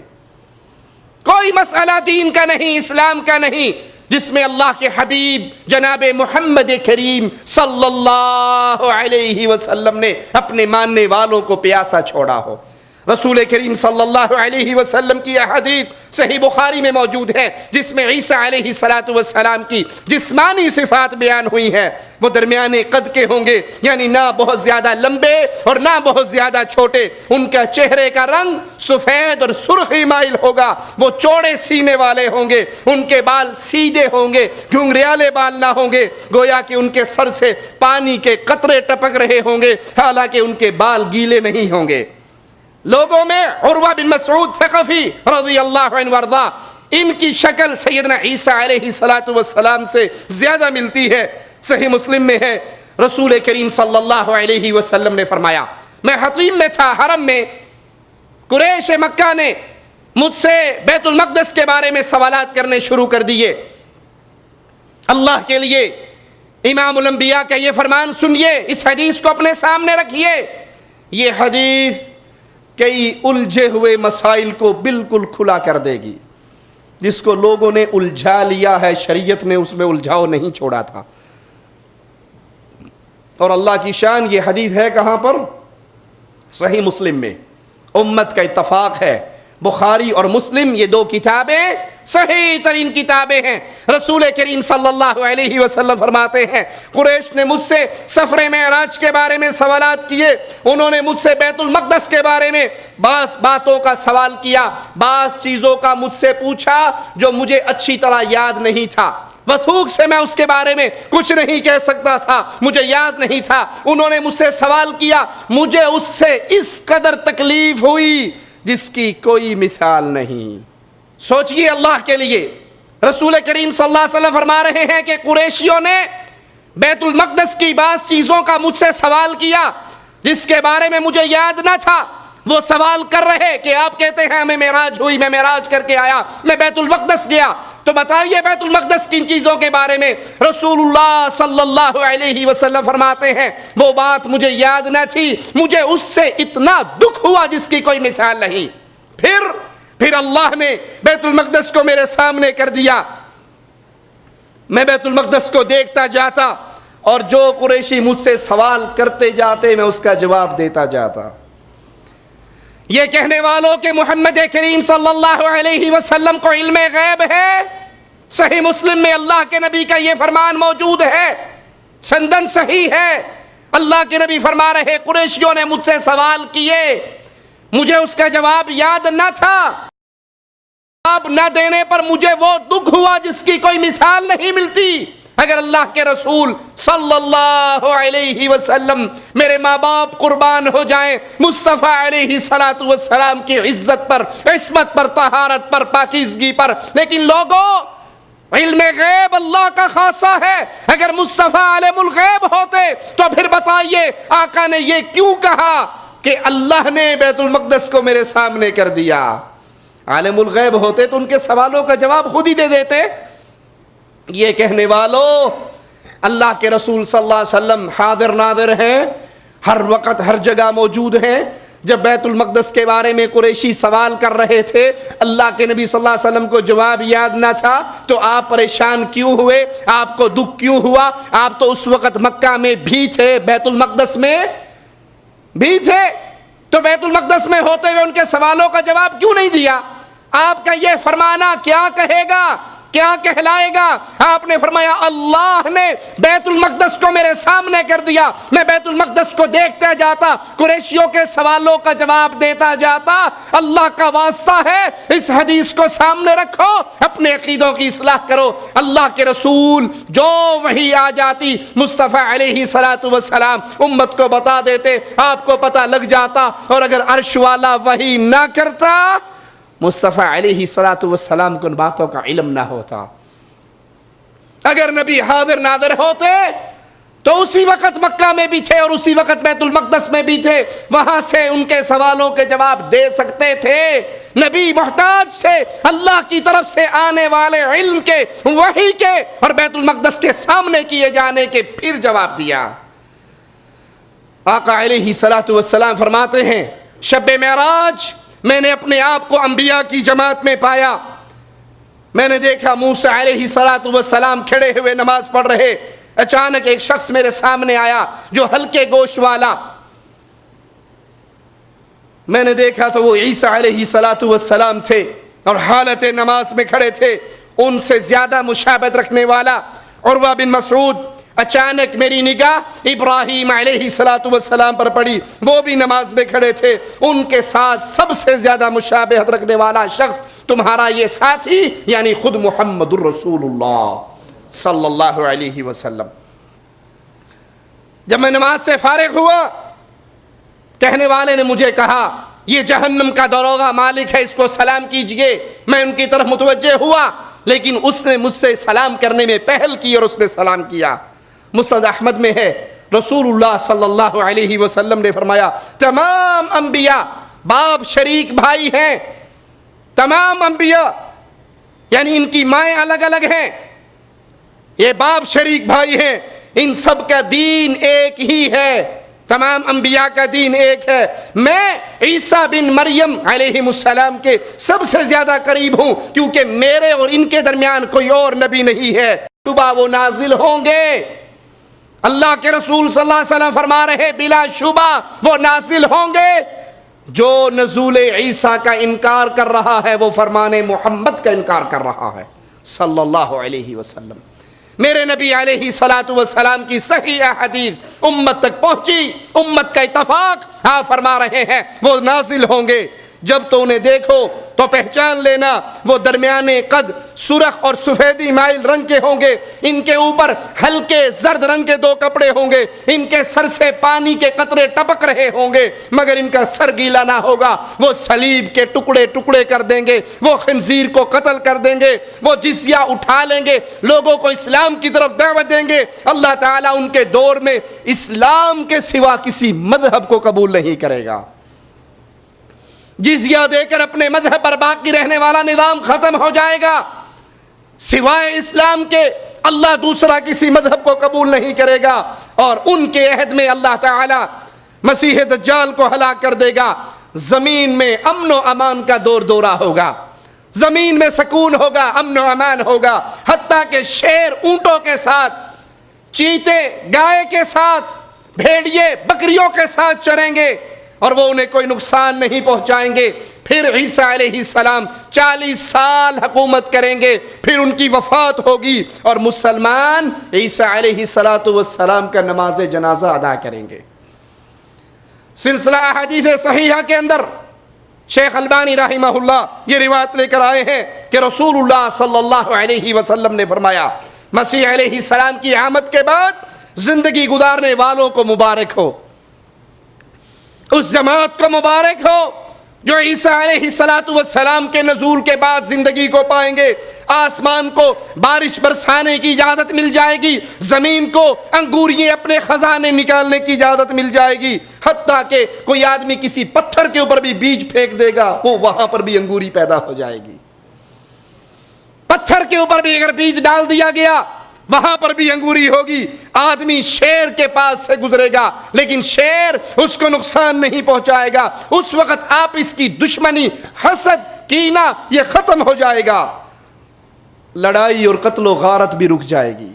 کوئی مسئلہ دین کا نہیں، اسلام کا نہیں جس میں اللہ کے حبیب جناب محمد کریم صلی اللہ علیہ وسلم نے اپنے ماننے والوں کو پیاسا چھوڑا ہو۔ رسول کریم صلی اللہ علیہ وسلم کی احادیث صحیح بخاری میں موجود ہے جس میں عیسیٰ علیہ السلام کی جسمانی صفات بیان ہوئی ہیں۔ وہ درمیانے قد کے ہوں گے، یعنی نہ بہت زیادہ لمبے اور نہ بہت زیادہ چھوٹے۔ ان کا چہرے کا رنگ سفید اور سرخی مائل ہوگا۔ وہ چوڑے سینے والے ہوں گے، ان کے بال سیدھے ہوں گے، گھنگریالے بال نہ ہوں گے، گویا کہ ان کے سر سے پانی کے قطرے ٹپک رہے ہوں گے، حالانکہ ان کے بال گیلے نہیں ہوں گے۔ لوگوں میں عروہ بن مسعود ثقفی رضی اللہ عنہ وارضا، ان کی شکل سیدنا عیسیٰ علیہ السلام سے زیادہ ملتی ہے۔ صحیح مسلم میں ہے، رسول کریم صلی اللہ علیہ وسلم نے فرمایا، میں حتیم میں تھا، حرم میں، قریش مکہ نے مجھ سے بیت المقدس کے بارے میں سوالات کرنے شروع کر دیے۔ اللہ کے لیے امام الانبیاء کا یہ فرمان سنیے، اس حدیث کو اپنے سامنے رکھیے۔ یہ حدیث کئی الجھے ہوئے مسائل کو بالکل کھلا کر دے گی۔ جس کو لوگوں نے الجھا لیا ہے، شریعت نے اس میں الجھاؤ نہیں چھوڑا تھا۔ اور اللہ کی شان، یہ حدیث ہے کہاں پر؟ صحیح مسلم میں۔ امت کا اتفاق ہے، بخاری اور مسلم یہ 2 کتابیں صحیح ترین کتابیں ہیں۔ رسول کریم صلی اللہ علیہ وسلم فرماتے ہیں، قریش نے مجھ سے سفر معراج کے بارے میں سوالات کیے، انہوں نے مجھ سے بیت المقدس کے بارے میں بعض باتوں کا سوال کیا، بعض چیزوں کا مجھ سے پوچھا جو مجھے اچھی طرح یاد نہیں تھا، وثوق سے میں اس کے بارے میں کچھ نہیں کہہ سکتا تھا، مجھے یاد نہیں تھا۔ انہوں نے مجھ سے سوال کیا، مجھے اس سے اس قدر تکلیف ہوئی جس کی کوئی مثال نہیں۔ سوچئے اللہ کے لیے، رسول کریم صلی اللہ علیہ وسلم فرما رہے ہیں کہ قریشیوں نے بیت المقدس کی بعض چیزوں کا مجھ سے سوال کیا جس کے بارے میں مجھے یاد نہ تھا۔ وہ سوال کر رہے کہ آپ کہتے ہیں ہمیں معراج ہوئی، میں معراج کر کے آیا، میں بیت المقدس گیا، تو بتائیے بیت المقدس کی چیزوں کے بارے میں۔ رسول اللہ صلی اللہ علیہ وسلم فرماتے ہیں وہ بات مجھے یاد نہ تھی، مجھے اس سے اتنا دکھ ہوا جس کی کوئی مثال نہیں۔ پھر اللہ نے بیت المقدس کو میرے سامنے کر دیا، میں بیت المقدس کو دیکھتا جاتا اور جو قریشی مجھ سے سوال کرتے جاتے میں اس کا جواب دیتا جاتا۔ یہ کہنے والوں کہ محمد کریم صلی اللہ علیہ وسلم کو علم غیب ہے، صحیح مسلم میں اللہ کے نبی کا یہ فرمان موجود ہے، سندن صحیح ہے۔ اللہ کے نبی فرما رہے قریشیوں نے مجھ سے سوال کیے، مجھے اس کا جواب یاد نہ تھا، جواب نہ دینے پر مجھے وہ دکھ ہوا جس کی کوئی مثال نہیں ملتی۔ اگر اللہ کے رسول صلی اللہ علیہ وسلم، میرے ماں باپ قربان ہو جائیں مصطفیٰ علیہ السلام کی عزت پر، عصمت پر، طہارت پر، پاکیزگی پر، لیکن لوگوں علم غیب اللہ کا خاصہ ہے۔ اگر مصطفیٰ عالم الغیب ہوتے تو پھر بتائیے آقا نے یہ کیوں کہا کہ اللہ نے بیت المقدس کو میرے سامنے کر دیا؟ عالم الغیب ہوتے تو ان کے سوالوں کا جواب خود ہی دے دیتے۔ یہ کہنے والوں، اللہ کے رسول صلی اللہ علیہ وسلم حاضر ناظر ہیں، ہر وقت ہر جگہ موجود ہیں، جب بیت المقدس کے بارے میں قریشی سوال کر رہے تھے، اللہ کے نبی صلی اللہ علیہ وسلم کو جواب یاد نہ تھا، تو آپ پریشان کیوں ہوئے؟ آپ کو دکھ کیوں ہوا؟ آپ تو اس وقت مکہ میں بھی تھے، بیت المقدس میں بھی تھے، تو بیت المقدس میں ہوتے ہوئے ان کے سوالوں کا جواب کیوں نہیں دیا؟ آپ کا یہ فرمانا کیا کہے گا، کیا کہلائے گا؟ آپ نے فرمایا اللہ نے بیت المقدس کو میرے سامنے کر دیا، میں بیت المقدس کو دیکھتا جاتا، قریشیوں کے سوالوں کا جواب دیتا جاتا۔ اللہ کا واسطہ ہے، اس حدیث کو سامنے رکھو، اپنے عقیدوں کی اصلاح کرو۔ اللہ کے رسول جو وحی آ جاتی مصطفیٰ علیہ السلام امت کو بتا دیتے، آپ کو پتہ لگ جاتا، اور اگر عرش والا وحی نہ کرتا، مصطفیٰ علیہ السلام کو ان باتوں کا علم نہ ہوتا۔ اگر نبی حاضر ناظر ہوتے تو اسی وقت مکہ میں بھی تھے اور اسی وقت بیت المقدس میں بھی تھے، وہاں سے ان کے سوالوں کے جواب دے سکتے تھے۔ نبی محتاج تھے اللہ کی طرف سے آنے والے علم کے، وحی کے، اور بیت المقدس کے سامنے کیے جانے کے، پھر جواب دیا۔ آقا علیہ السلام فرماتے ہیں شب معراج میں نے اپنے آپ کو انبیاء کی جماعت میں پایا۔ میں نے دیکھا موسیٰ علیہ السلام کھڑے ہوئے نماز پڑھ رہے، اچانک ایک شخص میرے سامنے آیا جو ہلکے گوشت والا، میں نے دیکھا تو وہ عیسیٰ علیہ السلام تھے اور حالت نماز میں کھڑے تھے۔ ان سے زیادہ مشابہت رکھنے والا عروہ بن مسعود، اچانک میری نگاہ ابراہیم علیہ السلام پر پڑی، وہ بھی نماز میں کھڑے تھے۔ ان کے ساتھ سب سے زیادہ مشابہت رکھنے والا شخص تمہارا یہ ساتھی، یعنی خود محمد الرسول اللہ صلی اللہ علیہ وسلم۔ جب میں نماز سے فارغ ہوا، کہنے والے نے مجھے کہا یہ جہنم کا داروغہ مالک ہے، اس کو سلام کیجئے۔ میں ان کی طرف متوجہ ہوا، لیکن اس نے مجھ سے سلام کرنے میں پہل کی اور اس نے سلام کیا۔ مسند احمد میں ہے رسول اللہ صلی اللہ علیہ وسلم نے فرمایا تمام انبیاء باپ شریک بھائی ہیں، تمام انبیاء یعنی ان کی مائیں الگ الگ ہیں، یہ باپ شریک بھائی ہیں، ان سب کا دین ایک ہی ہے، تمام انبیاء کا دین ایک ہے۔ میں عیسیٰ بن مریم علیہ السلام کے سب سے زیادہ قریب ہوں، کیونکہ میرے اور ان کے درمیان کوئی اور نبی نہیں ہے۔ شبہ وہ نازل ہوں گے، اللہ کے رسول صلی اللہ علیہ وسلم فرما رہے بلا شبہ وہ نازل ہوں گے۔ جو نزول عیسیٰ کا انکار کر رہا ہے وہ فرمان محمد کا انکار کر رہا ہے صلی اللہ علیہ وسلم۔ میرے نبی علیہ السلام کی صحیح حدیث امت تک پہنچی، امت کا اتفاق، آپ فرما رہے ہیں وہ نازل ہوں گے۔ جب تو انہیں دیکھو تو پہچان لینا، وہ درمیانے قد، سرخ اور سفیدی مائل رنگ کے ہوں گے، ان کے اوپر ہلکے زرد رنگ کے دو کپڑے ہوں گے، ان کے سر سے پانی کے قطرے ٹپک رہے ہوں گے، مگر ان کا سر گیلا نہ ہوگا۔ وہ صلیب کے ٹکڑے ٹکڑے کر دیں گے، وہ خنزیر کو قتل کر دیں گے، وہ جزیہ اٹھا لیں گے، لوگوں کو اسلام کی طرف دعوت دیں گے۔ اللہ تعالیٰ ان کے دور میں اسلام کے سوا کسی مذہب کو قبول نہیں کرے گا۔ جزیہ دے کر اپنے مذہب پر باقی رہنے والا نظام ختم ہو جائے گا، سوائے اسلام کے اللہ دوسرا کسی مذہب کو قبول نہیں کرے گا، اور ان کے عہد میں اللہ تعالی مسیح دجال کو ہلاک کر دے گا۔ زمین میں امن و امان کا دور دورہ ہوگا، زمین میں سکون ہوگا، امن و امان ہوگا، حتیٰ کہ شیر اونٹوں کے ساتھ، چیتے گائے کے ساتھ، بھیڑیے بکریوں کے ساتھ چریں گے اور وہ انہیں کوئی نقصان نہیں پہنچائیں گے۔ پھر عیسیٰ علیہ السلام 40 سال حکومت کریں گے، پھر ان کی وفات ہوگی اور مسلمان عیسیٰ علیہ السلام کا نماز جنازہ ادا کریں گے۔ سلسلہ احادیث صحیحہ کے اندر شیخ البانی رحمہ اللہ یہ روایت لے کر آئے ہیں کہ رسول اللہ صلی اللہ علیہ وسلم نے فرمایا مسیح علیہ السلام کی آمد کے بعد زندگی گزارنے والوں کو مبارک ہو، اس جماعت کو مبارک ہو جو عیسیٰ علیہ السلام کے نزول کے بعد زندگی کو پائیں گے۔ آسمان کو بارش برسانے کی اجازت مل جائے گی، زمین کو انگوریاں اپنے خزانے نکالنے کی اجازت مل جائے گی، حتیٰ کہ کوئی آدمی کسی پتھر کے اوپر بھی بیج پھینک دے گا وہ وہاں پر بھی انگوری پیدا ہو جائے گی۔ پتھر کے اوپر بھی اگر بیج ڈال دیا گیا وہاں پر بھی انگوری ہوگی. آدمی شیر کے پاس سے گزرے گا لیکن شیر اس کو نقصان نہیں پہنچائے گا. اس وقت آپ اس کی دشمنی، حسد، کینہ یہ ختم ہو جائے گا. لڑائی اور قتل و غارت بھی رک جائے گی.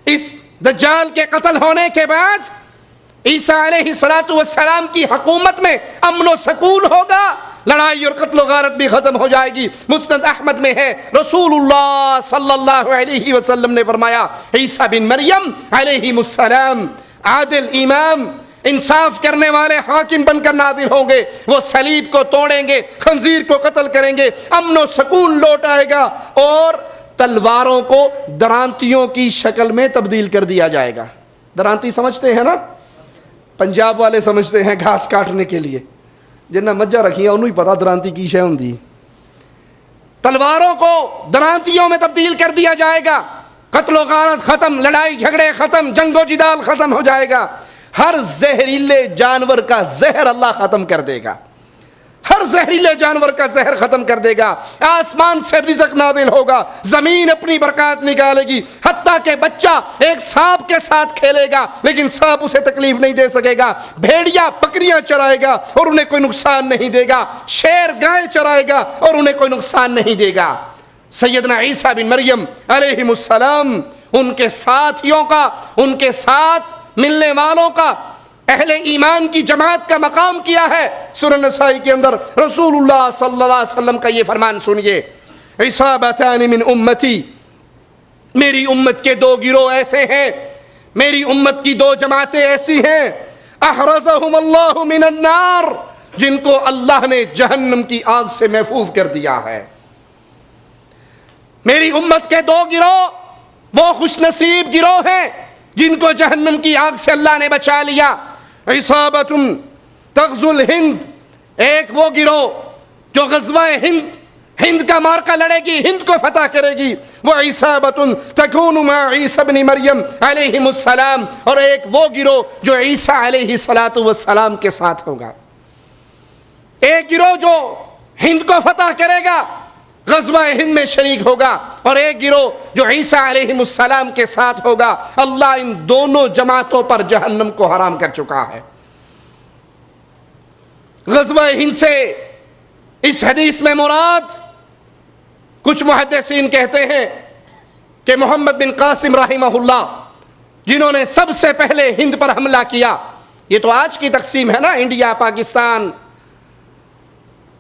اس دجال کے قتل ہونے کے بعد عیسیٰ علیہ السلام کی حکومت میں امن و سکون ہوگا. لڑائی اور قتل و غارت بھی ختم ہو جائے گی. مسند احمد میں ہے رسول اللہ صلی اللہ علیہ وسلم نے فرمایا عیسیٰ بن مریم علیہ السلام عادل امام، انصاف کرنے والے حاکم بن کر نازل ہوں گے. وہ صلیب کو توڑیں گے، خنزیر کو قتل کریں گے، امن و سکون لوٹ آئے گا اور تلواروں کو درانتیوں کی شکل میں تبدیل کر دیا جائے گا. درانتی سمجھتے ہیں نا؟ پنجاب والے سمجھتے ہیں گھاس کاٹنے کے لیے. جنہیں مجھا رکھی انہوں ہی پتا درانتی کی شے ہوں دی. تلواروں کو درانتیوں میں تبدیل کر دیا جائے گا. قتل و غارت ختم، لڑائی جھگڑے ختم، جنگ و جدال ختم ہو جائے گا. ہر زہریلے جانور کا زہر اللہ ختم کر دے گا. ہر زہریلے جانور کا زہر ختم کر دے گا. آسمان سے رزق نازل ہوگا، زمین اپنی برکات نکالے گی. حتیٰ کہ بچہ ایک سانپ کے ساتھ کھیلے گا لیکن سانپ اسے تکلیف نہیں دے سکے گا. بھیڑیا بکریاں چرائے گا اور انہیں کوئی نقصان نہیں دے گا. شیر گائے چرائے گا اور انہیں کوئی نقصان نہیں دے گا. سیدنا عیسیٰ بن مریم علیہ السلام، ان کے ساتھیوں کا، ان کے ساتھ ملنے والوں کا، اہل ایمان کی جماعت کا مقام کیا ہے. سنن نسائی کے اندر رسول اللہ صلی اللہ علیہ وسلم کا یہ فرمان سنیے، عصابتان من امتی، میری امت کے دو گروہ ایسے ہیں، میری امت کی دو جماعتیں ایسی ہیں، احرزہم اللہ من النار، جن کو اللہ نے جہنم کی آگ سے محفوظ کر دیا ہے. میری امت کے دو گروہ وہ خوش نصیب گروہ ہیں جن کو جہنم کی آگ سے اللہ نے بچا لیا. عصابۃ تغزو الہند، ایک وہ گروہ جو غزوہ ہند کا مارکہ لڑے گی، ہند کو فتح کرے گی. وہ عصابۃ تکون مع عیسیٰ ابن مریم علیہ السلام، اور ایک وہ گروہ جو عیسیٰ علیہ السلام کے ساتھ ہوگا. ایک گروہ جو ہند کو فتح کرے گا، غزوہ ہند میں شریک ہوگا، اور ایک گروہ جو عیسیٰ علیہ السلام کے ساتھ ہوگا. اللہ ان دونوں جماعتوں پر جہنم کو حرام کر چکا ہے. غزوہ ہند سے اس حدیث میں مراد، کچھ محدثین کہتے ہیں کہ محمد بن قاسم رحمہ اللہ، جنہوں نے سب سے پہلے ہند پر حملہ کیا. یہ تو آج کی تقسیم ہے نا، انڈیا، پاکستان،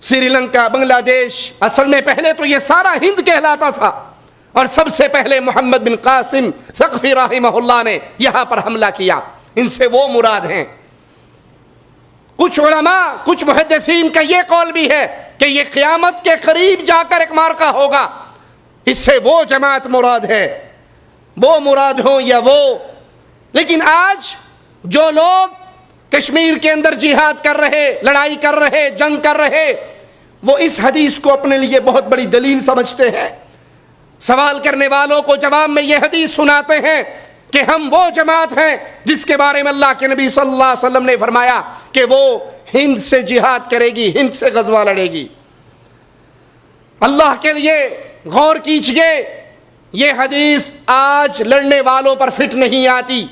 سری لنکا، بنگلہ دیش. اصل میں پہلے تو یہ سارا ہند کہلاتا تھا، اور سب سے پہلے محمد بن قاسم ثقفی رحمہ اللہ نے یہاں پر حملہ کیا. ان سے وہ مراد ہیں. کچھ علماء، کچھ محدثین کا یہ قول بھی ہے کہ یہ قیامت کے قریب جا کر ایک مارکہ ہوگا، اس سے وہ جماعت مراد ہے، وہ مراد ہوں یا وہ. لیکن آج جو لوگ کشمیر کے اندر جہاد کر رہے، لڑائی کر رہے، جنگ کر رہے، وہ اس حدیث کو اپنے لیے بہت بڑی دلیل سمجھتے ہیں. سوال کرنے والوں کو جواب میں یہ حدیث سناتے ہیں کہ ہم وہ جماعت ہیں جس کے بارے میں اللہ کے نبی صلی اللہ علیہ وسلم نے فرمایا کہ وہ ہند سے جہاد کرے گی، ہند سے غزوہ لڑے گی. اللہ کے لیے غور کیجئے، یہ حدیث آج لڑنے والوں پر فٹ نہیں آتی.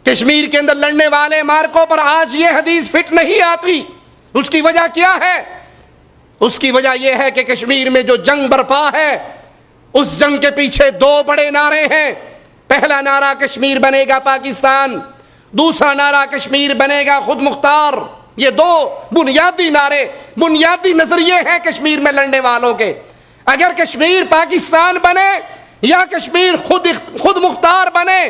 کشمیر کے اندر لڑنے والے مارکوں پر آج یہ حدیث فٹ نہیں آتی. اس کی وجہ کیا ہے؟ اس کی وجہ یہ ہے کہ کشمیر میں جو جنگ برپا ہے، اس جنگ کے پیچھے دو بڑے نعرے ہیں. پہلا نعرہ کشمیر بنے گا پاکستان، دوسرا نعرہ کشمیر بنے گا خود مختار. یہ دو بنیادی نعرے، بنیادی نظریے ہیں کشمیر میں لڑنے والوں کے. اگر کشمیر پاکستان بنے یا کشمیر خود مختار بنے،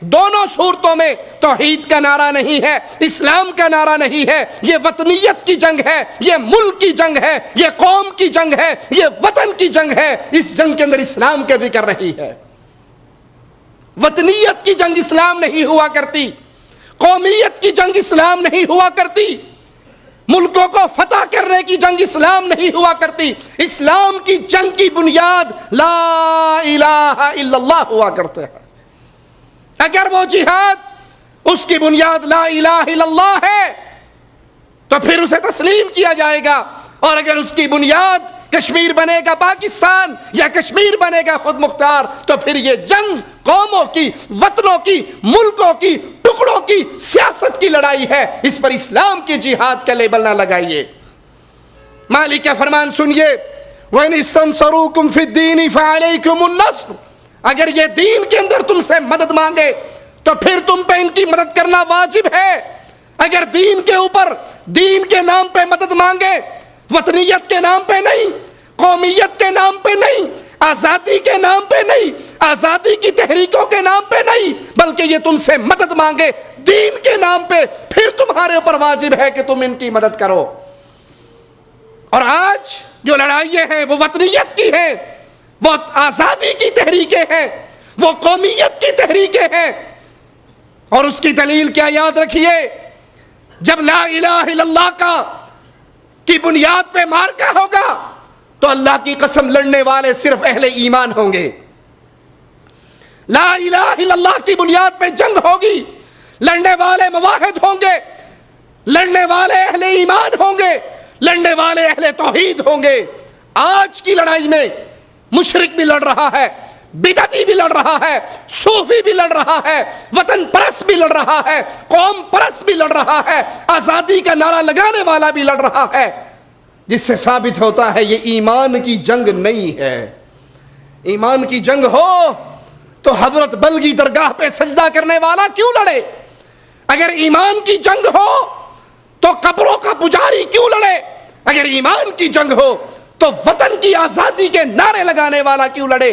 دونوں صورتوں میں توحید کا نعرہ نہیں ہے، اسلام کا نعرہ نہیں ہے. یہ وطنیت کی جنگ ہے، یہ ملک کی جنگ ہے، یہ قوم کی جنگ ہے، یہ وطن کی جنگ ہے. اس جنگ کے اندر اسلام کا ذکر نہیں ہے. وطنیت کی جنگ اسلام نہیں ہوا کرتی، قومیت کی جنگ اسلام نہیں ہوا کرتی، ملکوں کو فتح کرنے کی جنگ اسلام نہیں ہوا کرتی. اسلام کی جنگ کی بنیاد لا الہ الا اللہ ہوا کرتے ہیں. اگر وہ جہاد اس کی بنیاد لا الہ الا اللہ ہے تو پھر اسے تسلیم کیا جائے گا، اور اگر اس کی بنیاد کشمیر بنے گا پاکستان یا کشمیر بنے گا خود مختار، تو پھر یہ جنگ قوموں کی، وطنوں کی، ملکوں کی، ٹکڑوں کی سیاست کی لڑائی ہے، اس پر اسلام کی جہاد کا لیبل نہ لگائیے۔ مالک کا فرمان سنیے، وَإِنِ اسْتَنصَرُوكُمْ فِي الدِّينِ فَعَلَيْكُمُ النَّصْرُ، اگر یہ دین کے اندر تم سے مدد مانگے تو پھر تم پہ ان کی مدد کرنا واجب ہے۔ اگر دین کے اوپر، دین کے نام پہ مدد مانگے، وطنیت کے نام پہ نہیں، قومیت کے نام پہ نہیں، آزادی کے نام پہ نہیں، آزادی کی تحریکوں کے نام پہ نہیں، بلکہ یہ تم سے مدد مانگے دین کے نام پہ، پھر تمہارے اوپر واجب ہے کہ تم ان کی مدد کرو۔ اور آج جو لڑائیاں ہیں وہ وطنیت کی ہیں، وہ آزادی کی تحریکیں ہیں، وہ قومیت کی تحریکیں ہیں۔ اور اس کی دلیل کیا یاد رکھیے، جب لا الہ الا اللہ کی بنیاد پہ مارکا ہوگا تو اللہ کی قسم لڑنے والے صرف اہل ایمان ہوں گے۔ لا الہ الا اللہ کی بنیاد پہ جنگ ہوگی، لڑنے والے موحد ہوں گے، لڑنے والے اہل ایمان ہوں گے، لڑنے والے اہل توحید ہوں گے۔ آج کی لڑائی میں مشرک بھی لڑ رہا ہے، بدعتی بھی لڑ رہا ہے، صوفی بھی لڑ رہا ہے، وطن پرست بھی لڑ رہا ہے، قوم پرست بھی لڑ رہا ہے، آزادی کا نعرہ لگانے والا بھی لڑ رہا ہے، جس سے ثابت ہوتا ہے یہ ایمان کی جنگ نہیں ہے۔ ایمان کی جنگ ہو تو حضرت بلگی درگاہ پہ سجدہ کرنے والا کیوں لڑے؟ اگر ایمان کی جنگ ہو تو قبروں کا پجاری کیوں لڑے؟ اگر ایمان کی جنگ ہو تو وطن کی آزادی کے نعرے لگانے والا کیوں لڑے؟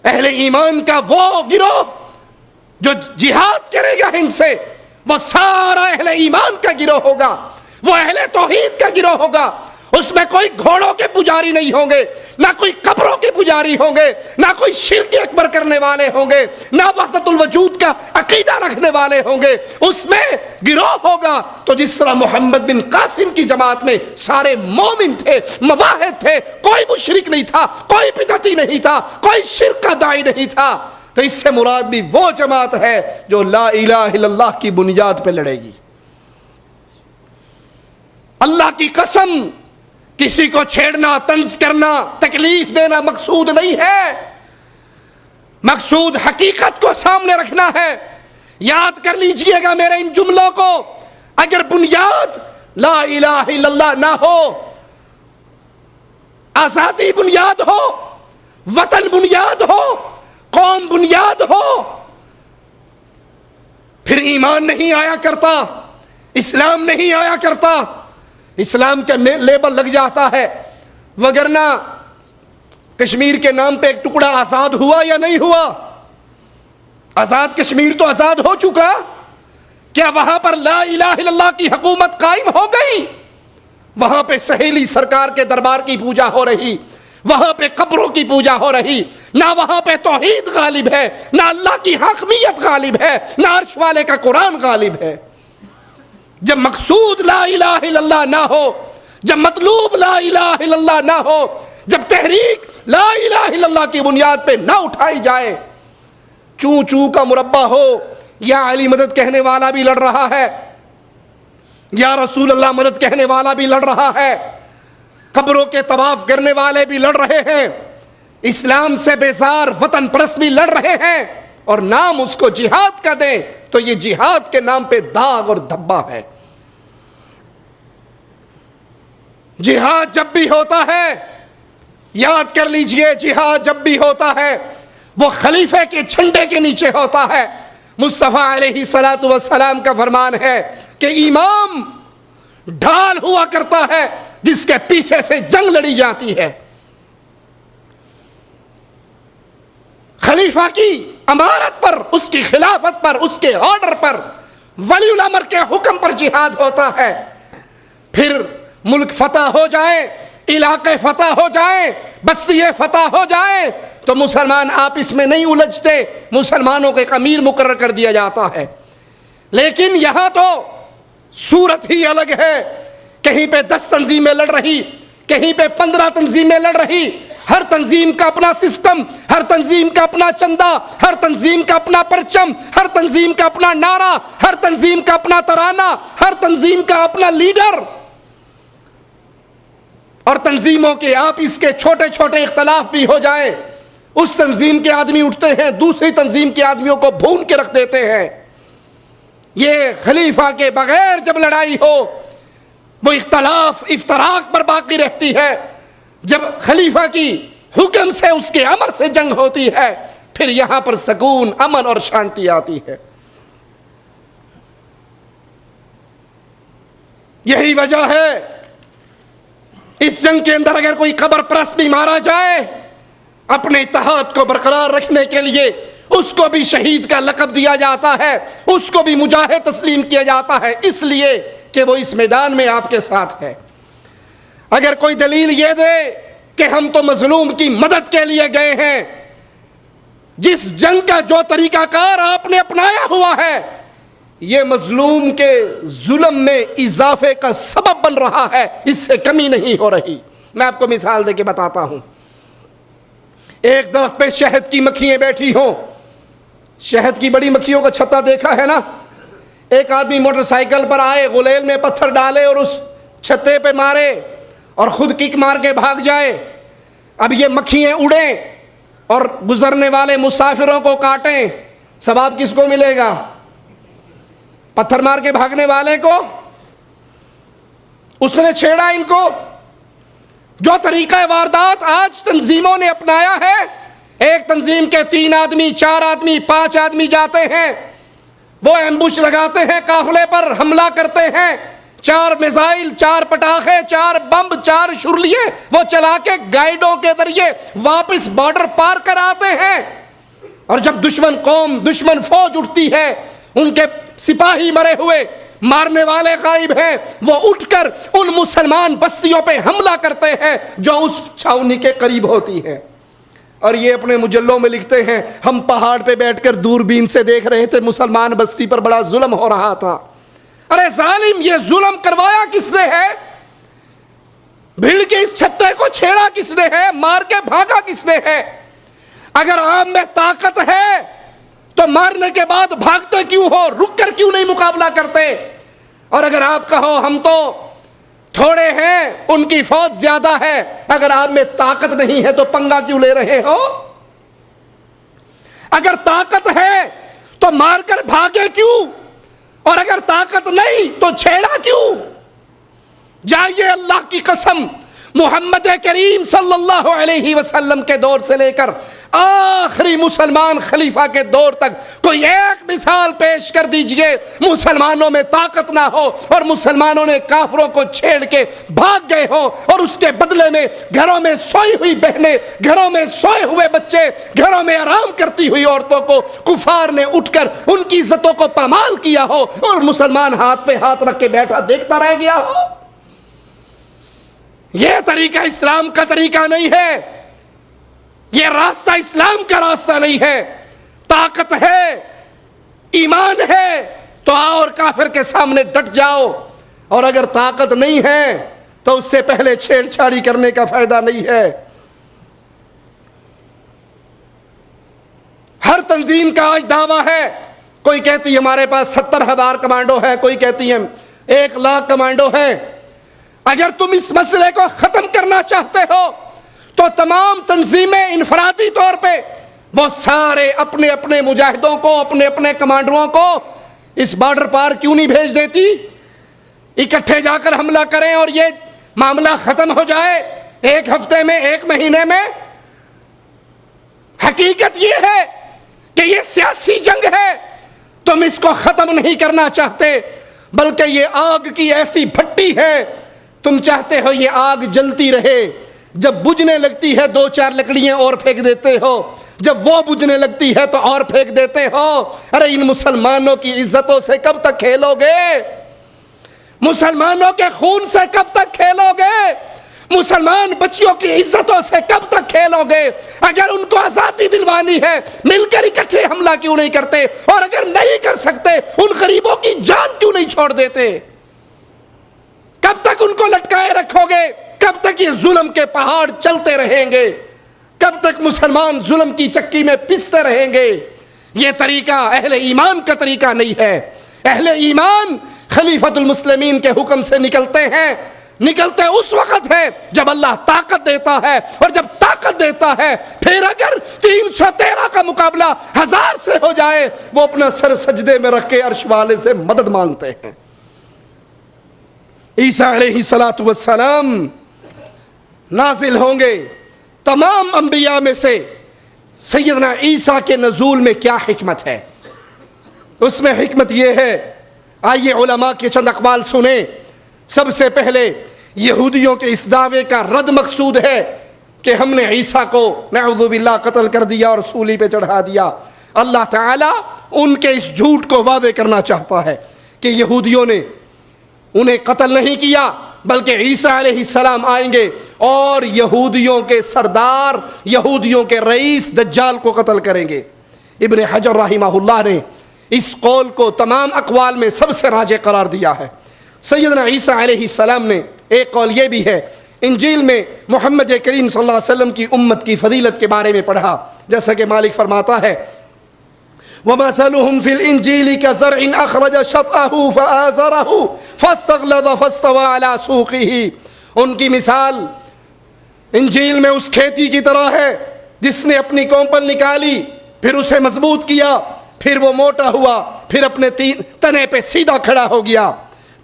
اہل ایمان کا وہ گروہ جو جہاد کرے گا ان سے، وہ سارا اہل ایمان کا گروہ ہوگا، وہ اہل توحید کا گروہ ہوگا۔ اس میں کوئی گھوڑوں کے پجاری نہیں ہوں گے، نہ کوئی قبروں کے پجاری ہوں گے، نہ کوئی شرک اکبر کرنے والے ہوں گے، نہ وحدت الوجود کا عقیدہ رکھنے والے ہوں گے۔ اس میں گروہ ہوگا تو جس طرح محمد بن قاسم کی جماعت میں سارے مومن تھے، موحد تھے، کوئی مشرک نہیں تھا، کوئی بدعتی نہیں تھا، کوئی شرک کا داعی نہیں تھا، تو اس سے مراد بھی وہ جماعت ہے جو لا الہ الا اللہ کی بنیاد پہ لڑے گی۔ اللہ کی قسم، کسی کو چھیڑنا، طنز کرنا، تکلیف دینا مقصود نہیں ہے، مقصود حقیقت کو سامنے رکھنا ہے۔ یاد کر لیجئے گا میرے ان جملوں کو، اگر بنیاد لا الہ الا اللہ نہ ہو، آزادی بنیاد ہو، وطن بنیاد ہو، قوم بنیاد ہو، پھر ایمان نہیں آیا کرتا، اسلام نہیں آیا کرتا، اسلام کا لیبل لگ جاتا ہے۔ وگرنہ کشمیر کے نام پہ ایک ٹکڑا آزاد ہوا یا نہیں ہوا؟ آزاد کشمیر تو آزاد ہو چکا، کیا وہاں پر لا الہ الا اللہ کی حکومت قائم ہو گئی؟ وہاں پہ سہیلی سرکار کے دربار کی پوجا ہو رہی، وہاں پہ قبروں کی پوجا ہو رہی، نہ وہاں پہ توحید غالب ہے، نہ اللہ کی حاکمیت غالب ہے، نہ عرش والے کا قرآن غالب ہے۔ جب مقصود لا الہ الا اللہ نہ ہو، جب مطلوب لا الہ الا اللہ نہ ہو، جب تحریک لا الہ الا اللہ کی بنیاد پہ نہ اٹھائی جائے، چوں چوں کا مربع ہو، یا علی مدد کہنے والا بھی لڑ رہا ہے، یا رسول اللہ مدد کہنے والا بھی لڑ رہا ہے، قبروں کے طواف کرنے والے بھی لڑ رہے ہیں، اسلام سے بیزار وطن پرست بھی لڑ رہے ہیں، اور نام اس کو جہاد کا دیں تو یہ جہاد کے نام پہ داغ اور دھبا ہے۔ جہاد جب بھی ہوتا ہے، یاد کر لیجئے، جہاد جب بھی ہوتا ہے وہ خلیفے کے جھنڈے کے نیچے ہوتا ہے۔ مصطفیٰ علیہ السلام کا فرمان ہے کہ امام ڈھال ہوا کرتا ہے جس کے پیچھے سے جنگ لڑی جاتی ہے۔ خلیفہ کی امارت پر، اس کی خلافت پر، اس کے آرڈر پر، ولی الامر کے حکم پر جہاد ہوتا ہے۔ پھر ملک فتح ہو جائے، علاقے فتح ہو جائیں، بستیے فتح ہو جائیں تو مسلمان آپس میں نہیں الجھتے، مسلمانوں کے امیر مقرر کر دیا جاتا ہے۔ لیکن یہاں تو صورت ہی الگ ہے، کہیں پہ 10 تنظیمیں لڑ رہی، کہیں پہ 15 تنظیمیں لڑ رہی، ہر تنظیم کا اپنا سسٹم، ہر تنظیم کا اپنا چندہ، ہر تنظیم کا اپنا پرچم، ہر تنظیم کا اپنا نعرہ، ہر تنظیم کا اپنا ترانہ، ہر تنظیم کا اپنا لیڈر، اور تنظیموں کے آپس کے چھوٹے چھوٹے اختلاف بھی ہو جائیں، اس تنظیم کے آدمی اٹھتے ہیں دوسری تنظیم کے آدمیوں کو بھون کے رکھ دیتے ہیں۔ یہ خلیفہ کے بغیر جب لڑائی ہو وہ اختلاف افتراق پر باقی رہتی ہے، جب خلیفہ کی حکم سے اس کے امر سے جنگ ہوتی ہے پھر یہاں پر سکون، امن اور شانتی آتی ہے۔ یہی وجہ ہے اس جنگ کے اندر اگر کوئی قبر پرست بھی مارا جائے، اپنے اتحاد کو برقرار رکھنے کے لیے اس کو بھی شہید کا لقب دیا جاتا ہے، اس کو بھی مجاہد تسلیم کیا جاتا ہے، اس لیے کہ وہ اس میدان میں آپ کے ساتھ ہے۔ اگر کوئی دلیل یہ دے کہ ہم تو مظلوم کی مدد کے لیے گئے ہیں، جس جنگ کا جو طریقہ کار آپ نے اپنایا ہوا ہے یہ مظلوم کے ظلم میں اضافے کا سبب بن رہا ہے، اس سے کمی نہیں ہو رہی۔ میں آپ کو مثال دے کے بتاتا ہوں، ایک درخت پہ شہد کی مکھیاں بیٹھی ہوں، شہد کی بڑی مکھیوں کا چھتا دیکھا ہے نا، ایک آدمی موٹر سائیکل پر آئے، غلیل میں پتھر ڈالے اور اس چھتے پہ مارے اور خود کک مار کے بھاگ جائے۔ اب یہ مکھیاں اڑیں اور گزرنے والے مسافروں کو کاٹیں، ثواب کس کو ملے گا؟ پتھر مار کے بھاگنے والے کو؟ اس نے چھیڑا ان کو۔ جو طریقہ واردات آج تنظیموں نے اپنایا ہے، ایک تنظیم کے 3 آدمی 4 آدمی 5 آدمی جاتے ہیں، وہ ایمبوش لگاتے ہیں، قافلے پر حملہ کرتے ہیں، 4 میزائل 4 پٹاخے 4 بمب 4 شرلیے وہ چلا کے گائیڈوں کے ذریعے واپس بارڈر پار کر آتے ہیں، اور جب دشمن قوم دشمن فوج اٹھتی ہے، ان کے سپاہی مرے ہوئے، مارنے والے غائب ہیں، وہ اٹھ کر ان مسلمان بستیوں پہ حملہ کرتے ہیں جو اس چھاونی کے قریب ہوتی ہیں، اور یہ اپنے مجلوں میں لکھتے ہیں ہم پہاڑ پہ بیٹھ کر دوربین سے دیکھ رہے تھے، مسلمان بستی پر بڑا ظلم ہو رہا تھا۔ ارے ظالم، یہ ظلم کروایا کس نے ہے؟ بھیڑ کے اس چھتے کو چھیڑا کس نے ہے؟ مار کے بھاگا کس نے ہے؟ اگر آپ میں طاقت ہے تو مارنے کے بعد بھاگتے کیوں ہو؟ رک کر کیوں نہیں مقابلہ کرتے؟ اور اگر آپ کہو ہم تو تھوڑے ہیں، ان کی فوج زیادہ ہے، اگر آپ میں طاقت نہیں ہے تو پنگا کیوں لے رہے ہو؟ اگر طاقت ہے تو مار کر بھاگے کیوں؟ اور اگر طاقت نہیں تو چھیڑا کیوں؟ جائیے اللہ کی قسم، محمد کریم صلی اللہ علیہ وسلم کے دور سے لے کر آخری مسلمان خلیفہ کے دور تک کوئی ایک مثال پیش کر دیجئے مسلمانوں میں طاقت نہ ہو اور مسلمانوں نے کافروں کو چھیڑ کے بھاگ گئے ہوں، اور اس کے بدلے میں گھروں میں سوئی ہوئی بہنیں، گھروں میں سوئے ہوئے بچے، گھروں میں آرام کرتی ہوئی عورتوں کو کفار نے اٹھ کر ان کی عزتوں کو پامال کیا ہو، اور مسلمان ہاتھ پہ ہاتھ رکھ کے بیٹھا دیکھتا رہ گیا ہو۔ یہ طریقہ اسلام کا طریقہ نہیں ہے، یہ راستہ اسلام کا راستہ نہیں ہے۔ طاقت ہے، ایمان ہے تو آؤ اور کافر کے سامنے ڈٹ جاؤ، اور اگر طاقت نہیں ہے تو اس سے پہلے چھیڑ چھاڑی کرنے کا فائدہ نہیں ہے۔ ہر تنظیم کا آج دعویٰ ہے، کوئی کہتی ہے ہمارے پاس 70,000 کمانڈو ہیں، کوئی کہتی ہے 1,00,000 کمانڈو ہیں۔ اگر تم اس مسئلے کو ختم کرنا چاہتے ہو تو تمام تنظیمیں انفرادی طور پہ وہ سارے اپنے اپنے مجاہدوں کو، اپنے اپنے کمانڈروں کو اس بارڈر پار کیوں نہیں بھیج دیتی؟ اکٹھے جا کر حملہ کریں اور یہ معاملہ ختم ہو جائے 1 ہفتے میں، 1 مہینے میں۔ حقیقت یہ ہے کہ یہ سیاسی جنگ ہے، تم اس کو ختم نہیں کرنا چاہتے، بلکہ یہ آگ کی ایسی بھٹی ہے، تم چاہتے ہو یہ آگ جلتی رہے، جب بجھنے لگتی ہے 2-4 لکڑیاں اور پھینک دیتے ہو، جب وہ بجھنے لگتی ہے تو اور پھینک دیتے ہو۔ ارے ان مسلمانوں کی عزتوں سے کب تک کھیلو گے؟ مسلمانوں کے خون سے کب تک کھیلو گے؟ مسلمان بچیوں کی عزتوں سے کب تک کھیلو گے؟ اگر ان کو آزادی دلوانی ہے مل کر اکٹھے حملہ کیوں نہیں کرتے؟ اور اگر نہیں کر سکتے ان غریبوں کی جان کیوں نہیں چھوڑ دیتے؟ کب تک ان کو لٹکائے رکھو گے؟ کب تک یہ ظلم کے پہاڑ چلتے رہیں گے؟ کب تک مسلمان ظلم کی چکی میں پستے رہیں گے؟ یہ طریقہ اہل ایمان کا طریقہ نہیں ہے۔ اہل ایمان خلیفۃ المسلمین کے حکم سے نکلتے ہیں، نکلتے اس وقت ہیں جب اللہ طاقت دیتا ہے، اور جب طاقت دیتا ہے پھر اگر 313 کا مقابلہ 1000 سے ہو جائے وہ اپنا سر سجدے میں رکھ کے عرش والے سے مدد مانگتے ہیں۔ عیسیٰ علیہ السلام نازل ہوں گے، تمام انبیاء میں سے سیدنا عیسیٰ کے نزول میں کیا حکمت ہے؟ اس میں حکمت یہ ہے، آئیے علماء کے چند اقوال سنیں۔ سب سے پہلے یہودیوں کے اس دعوے کا رد مقصود ہے کہ ہم نے عیسیٰ کو نعوذ باللہ قتل کر دیا اور سولی پہ چڑھا دیا۔ اللہ تعالیٰ ان کے اس جھوٹ کو واضح کرنا چاہتا ہے کہ یہودیوں نے انہیں قتل نہیں کیا، بلکہ عیسیٰ علیہ السلام آئیں گے اور یہودیوں کے سردار، یہودیوں کے رئیس دجال کو قتل کریں گے۔ ابن حجر رحمہ اللہ نے اس قول کو تمام اقوال میں سب سے راجح قرار دیا ہے۔ سیدنا عیسیٰ علیہ السلام نے ایک قول یہ بھی ہے، انجیل میں محمد کریم صلی اللہ علیہ وسلم کی امت کی فضیلت کے بارے میں پڑھا، جیسا کہ مالک فرماتا ہے وَمَثَلُهُمْ فِي الْإِنْجِيلِ كَزَرْعٍ أَخْرَجَ شَطْأَهُ فَآزَرَهُ فَاسْتَغْلَظَ فَاسْتَوَىٰ عَلَىٰ سُوقِهِ، ان کی مثال انجیل میں اس کھیتی کی طرح ہے جس نے اپنی کونپل نکالی، پھر اسے مضبوط کیا، پھر وہ موٹا ہوا، پھر اپنے تنے پہ سیدھا کھڑا ہو گیا۔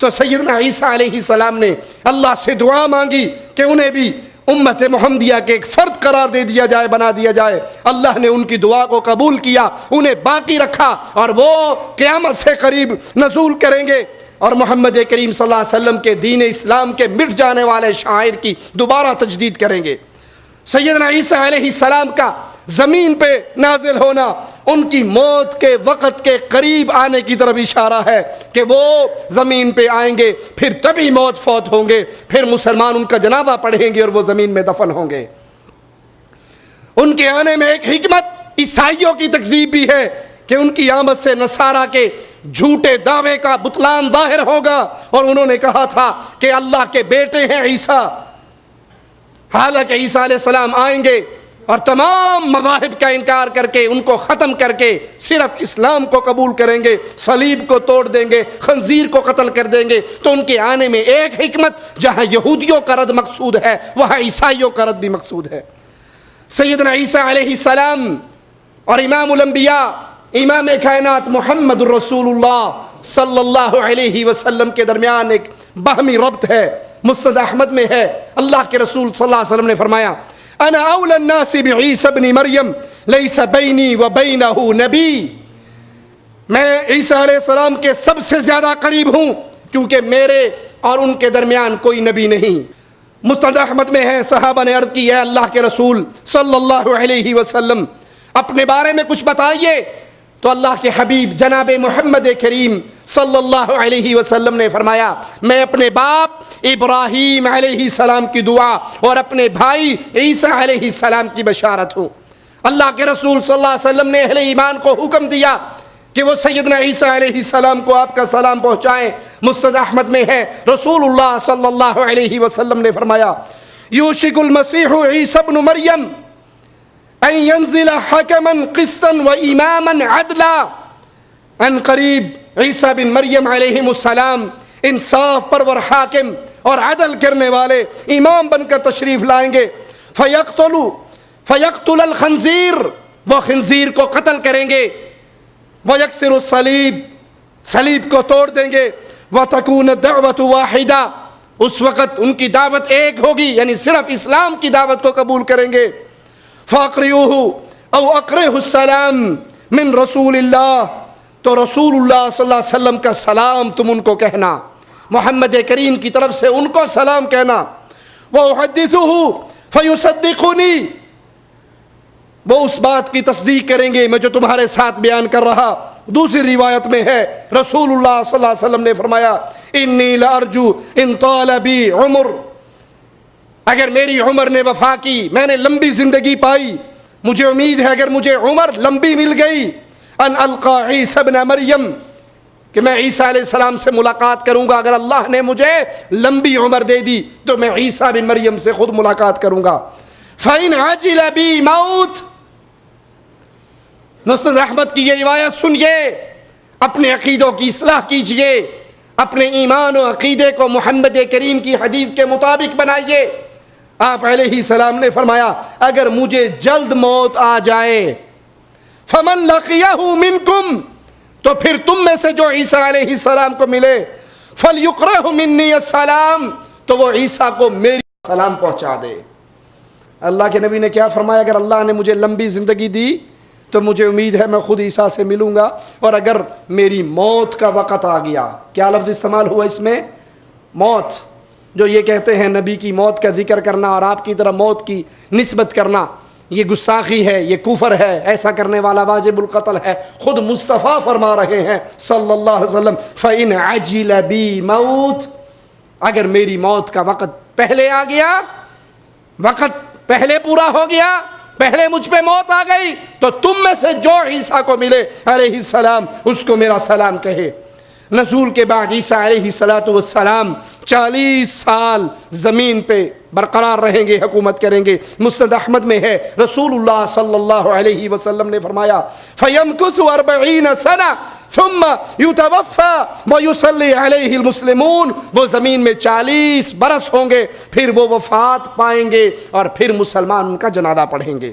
تو سیدنا عیسیٰ علیہ السلام نے اللہ سے دعا مانگی کہ انہیں بھی امت محمدیہ کے ایک فرد قرار دے دیا جائے، بنا دیا جائے۔ اللہ نے ان کی دعا کو قبول کیا، انہیں باقی رکھا، اور وہ قیامت سے قریب نزول کریں گے اور محمد کریم صلی اللہ علیہ وسلم کے دین اسلام کے مٹ جانے والے شعائر کی دوبارہ تجدید کریں گے۔ سیدنا عیسیٰ علیہ السلام کا زمین پہ نازل ہونا ان کی موت کے وقت کے قریب آنے کی طرف اشارہ ہے کہ وہ زمین پہ آئیں گے، پھر تبھی موت فوت ہوں گے، پھر مسلمان ان کا جنازہ پڑھیں گے اور وہ زمین میں دفن ہوں گے۔ ان کے آنے میں ایک حکمت عیسائیوں کی تکذیب بھی ہے کہ ان کی آمد سے نصارہ کے جھوٹے دعوے کا بطلان ظاہر ہوگا، اور انہوں نے کہا تھا کہ اللہ کے بیٹے ہیں عیسیٰ، حالانکہ عیسیٰ علیہ السلام آئیں گے اور تمام مذاہب کا انکار کر کے ان کو ختم کر کے صرف اسلام کو قبول کریں گے، صلیب کو توڑ دیں گے، خنزیر کو قتل کر دیں گے۔ تو ان کے آنے میں ایک حکمت، جہاں یہودیوں کا رد مقصود ہے وہاں عیسائیوں کا رد بھی مقصود ہے۔ سیدنا عیسیٰ علیہ السلام اور امام الانبیاء، امام کائنات محمد الرسول اللہ صلی اللہ علیہ وسلم کے درمیان ایک باہمی ربط ہے۔ مسند احمد میں ہے، اللہ کے رسول صلی اللہ علیہ وسلم نے فرمایا انا اولی الناس بعیسی ابن مریم لیس بینی و بینہ نبی، میں عیسیٰ علیہ السلام کے سب سے زیادہ قریب ہوں کیونکہ میرے اور ان کے درمیان کوئی نبی نہیں۔ مسند احمد میں ہے، صحابہ نے عرض کی ہے اللہ کے رسول صلی اللہ علیہ وسلم اپنے بارے میں کچھ بتائیے، تو اللہ کے حبیب جناب محمد کریم صلی اللہ علیہ وسلم نے فرمایا میں اپنے باپ ابراہیم علیہ السلام کی دعا اور اپنے بھائی عیسیٰ علیہ السلام کی بشارت ہوں۔ اللہ کے رسول صلی اللہ علیہ وسلم نے اہل ایمان کو حکم دیا کہ وہ سیدنا عیسیٰ علیہ السلام کو آپ کا سلام پہنچائیں۔ مسند احمد میں ہے، رسول اللہ صلی اللہ علیہ وسلم نے فرمایا یوشک المسیح عیسی ابن مریم ان ينزل حکما قسطا و اماما عدلا، ان قریب عیسیٰ بن مریم علیہ السلام انصاف پرور حاکم اور عدل کرنے والے امام بن کر تشریف لائیں گے۔ فیقتل الخنزیر، وہ خنزیر کو قتل کریں گے، ویکسر الصلیب، صلیب کو توڑ دیں گے، وتکون الدعوۃ واحدہ، اس وقت ان کی دعوت ایک ہوگی، یعنی صرف اسلام کی دعوت کو قبول کریں گے۔ فَأَقْرِئُوهُ أَوْ أَقْرِئُهُ السَّلَامُ مِن رسول اللہ، تو رسول اللہ صلی اللہ علیہ وسلم کا سلام تم ان کو کہنا، محمد کریم کی طرف سے ان کو سلام کہنا۔ وَأُحَدِّثُهُ فَيُصَدِّقُنِي، وہ اس بات کی تصدیق کریں گے میں جو تمہارے ساتھ بیان کر رہا۔ دوسری روایت میں ہے رسول اللہ صلی اللہ علیہ وسلم نے فرمایا انی لارجو ان طال بی عمر، اگر میری عمر نے وفا کی، میں نے لمبی زندگی پائی، مجھے امید ہے اگر مجھے عمر لمبی مل گئی، ان القا عیسی ابن مریم، کہ میں عیسیٰ علیہ السلام سے ملاقات کروں گا۔ اگر اللہ نے مجھے لمبی عمر دے دی تو میں عیسیٰ بن مریم سے خود ملاقات کروں گا۔ فَإِنْ عَجِلَ بِي مَوْتٍ، مسند احمد کی یہ روایت سنیے، اپنے عقیدوں کی اصلاح کیجئے۔ اپنے ایمان و عقیدے کو محمد کریم کی حدیث کے مطابق بنائیے۔ آپ علیہ السلام نے فرمایا اگر مجھے جلد موت آ جائے فمن لقیہ منکم، تو پھر تم میں سے جو عیسیٰ علیہ السلام کو ملے فلیقرہ منی السلام، تو وہ عیسیٰ کو میری سلام پہنچا دے۔ اللہ کے نبی نے کیا فرمایا؟ اگر اللہ نے مجھے لمبی زندگی دی تو مجھے امید ہے میں خود عیسیٰ سے ملوں گا، اور اگر میری موت کا وقت آ گیا، کیا لفظ استعمال ہوا اس میں؟ موت۔ جو یہ کہتے ہیں نبی کی موت کا ذکر کرنا اور آپ کی طرح موت کی نسبت کرنا یہ گستاخی ہے، یہ کفر ہے، ایسا کرنے والا واجب القتل ہے۔ خود مصطفیٰ فرما رہے ہیں صلی اللہ علیہ وسلم فَإِنْ عَجِلَ بِي مَوْتٍ، اگر میری موت کا وقت پہلے آ گیا، وقت پہلے پورا ہو گیا، پہلے مجھ پہ موت آ گئی، تو تم میں سے جو عیسیٰ کو ملے علیہ السلام اس کو میرا سلام کہے۔ نزول کے بعد عیسیٰ علیہ السلام 40 سال زمین پہ برقرار رہیں گے، حکومت کریں گے۔ مسند احمد میں ہے رسول اللہ صلی اللہ علیہ وسلم نے فرمایا فَيَمْكُثُ 40 سَنَةً ثُمَّ يُتَوَفَّى وَيُصَلِّي عَلَيْهِ الْمُسْلِمُونَ، وہ زمین میں 40 برس ہوں گے، پھر وہ وفات پائیں گے اور پھر مسلمان ان کا جنازہ پڑھیں گے۔